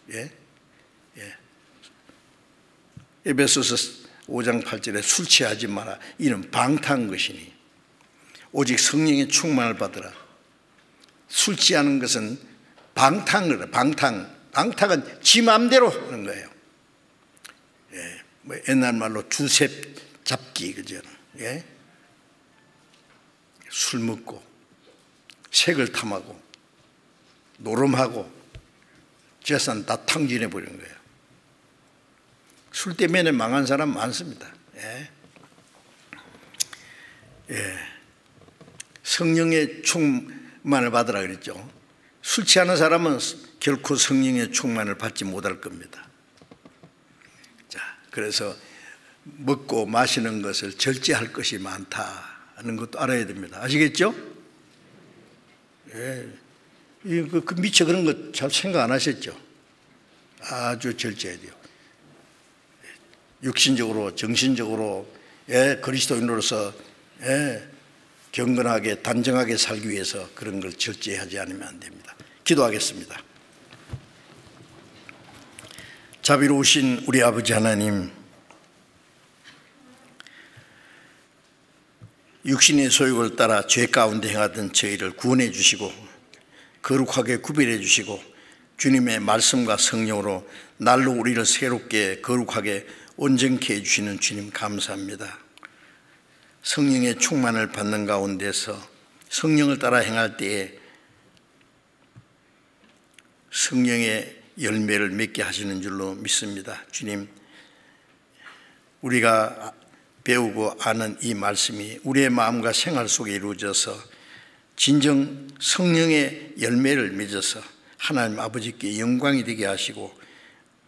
에베소서 5장 8절에 술 취하지 마라. 이는 방탕한 것이니 오직 성령의 충만을 받으라. 술 취하는 것은 방탕을, 방탕은 지 마음대로 하는 거예요. 예, 뭐 옛날 말로 주셉 잡기, 그죠? 예? 술 먹고, 색을 탐하고, 노름하고, 재산 다 탕진해 버리는 거예요. 술 때문에 망한 사람 많습니다. 예. 예. 성령의 충만을 받으라 그랬죠. 술 취하는 사람은 결코 성령의 충만을 받지 못할 겁니다. 자, 그래서 먹고 마시는 것을 절제할 것이 많다는 것도 알아야 됩니다. 아시겠죠? 예. 미처 그런 거 잘 생각 안 하셨죠? 아주 절제해야 돼요. 육신적으로, 정신적으로, 예, 그리스도인으로서, 예, 경건하게, 단정하게 살기 위해서 그런 걸 절제하지 않으면 안 됩니다. 기도하겠습니다. 자비로우신 우리 아버지 하나님, 육신의 소욕을 따라 죄 가운데 행하던 저희를 구원해 주시고 거룩하게 구별해 주시고 주님의 말씀과 성령으로 날로 우리를 새롭게 거룩하게 온전케 해주시는 주님 감사합니다. 성령의 충만을 받는 가운데서 성령을 따라 행할 때에 성령의 열매를 맺게 하시는 줄로 믿습니다. 주님, 우리가 배우고 아는 이 말씀이 우리의 마음과 생활 속에 이루어져서 진정 성령의 열매를 맺어서 하나님 아버지께 영광이 되게 하시고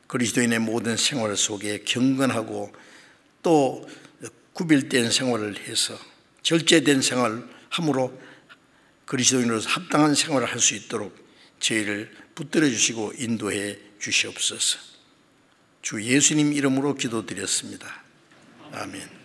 그리스도인의 모든 생활 속에 경건하고 또 구별된 생활을 해서 절제된 생활을 함으로 그리스도인으로서 합당한 생활을 할 수 있도록 저희를 붙들어 주시고 인도해 주시옵소서. 주 예수님 이름으로 기도드렸습니다. 아멘.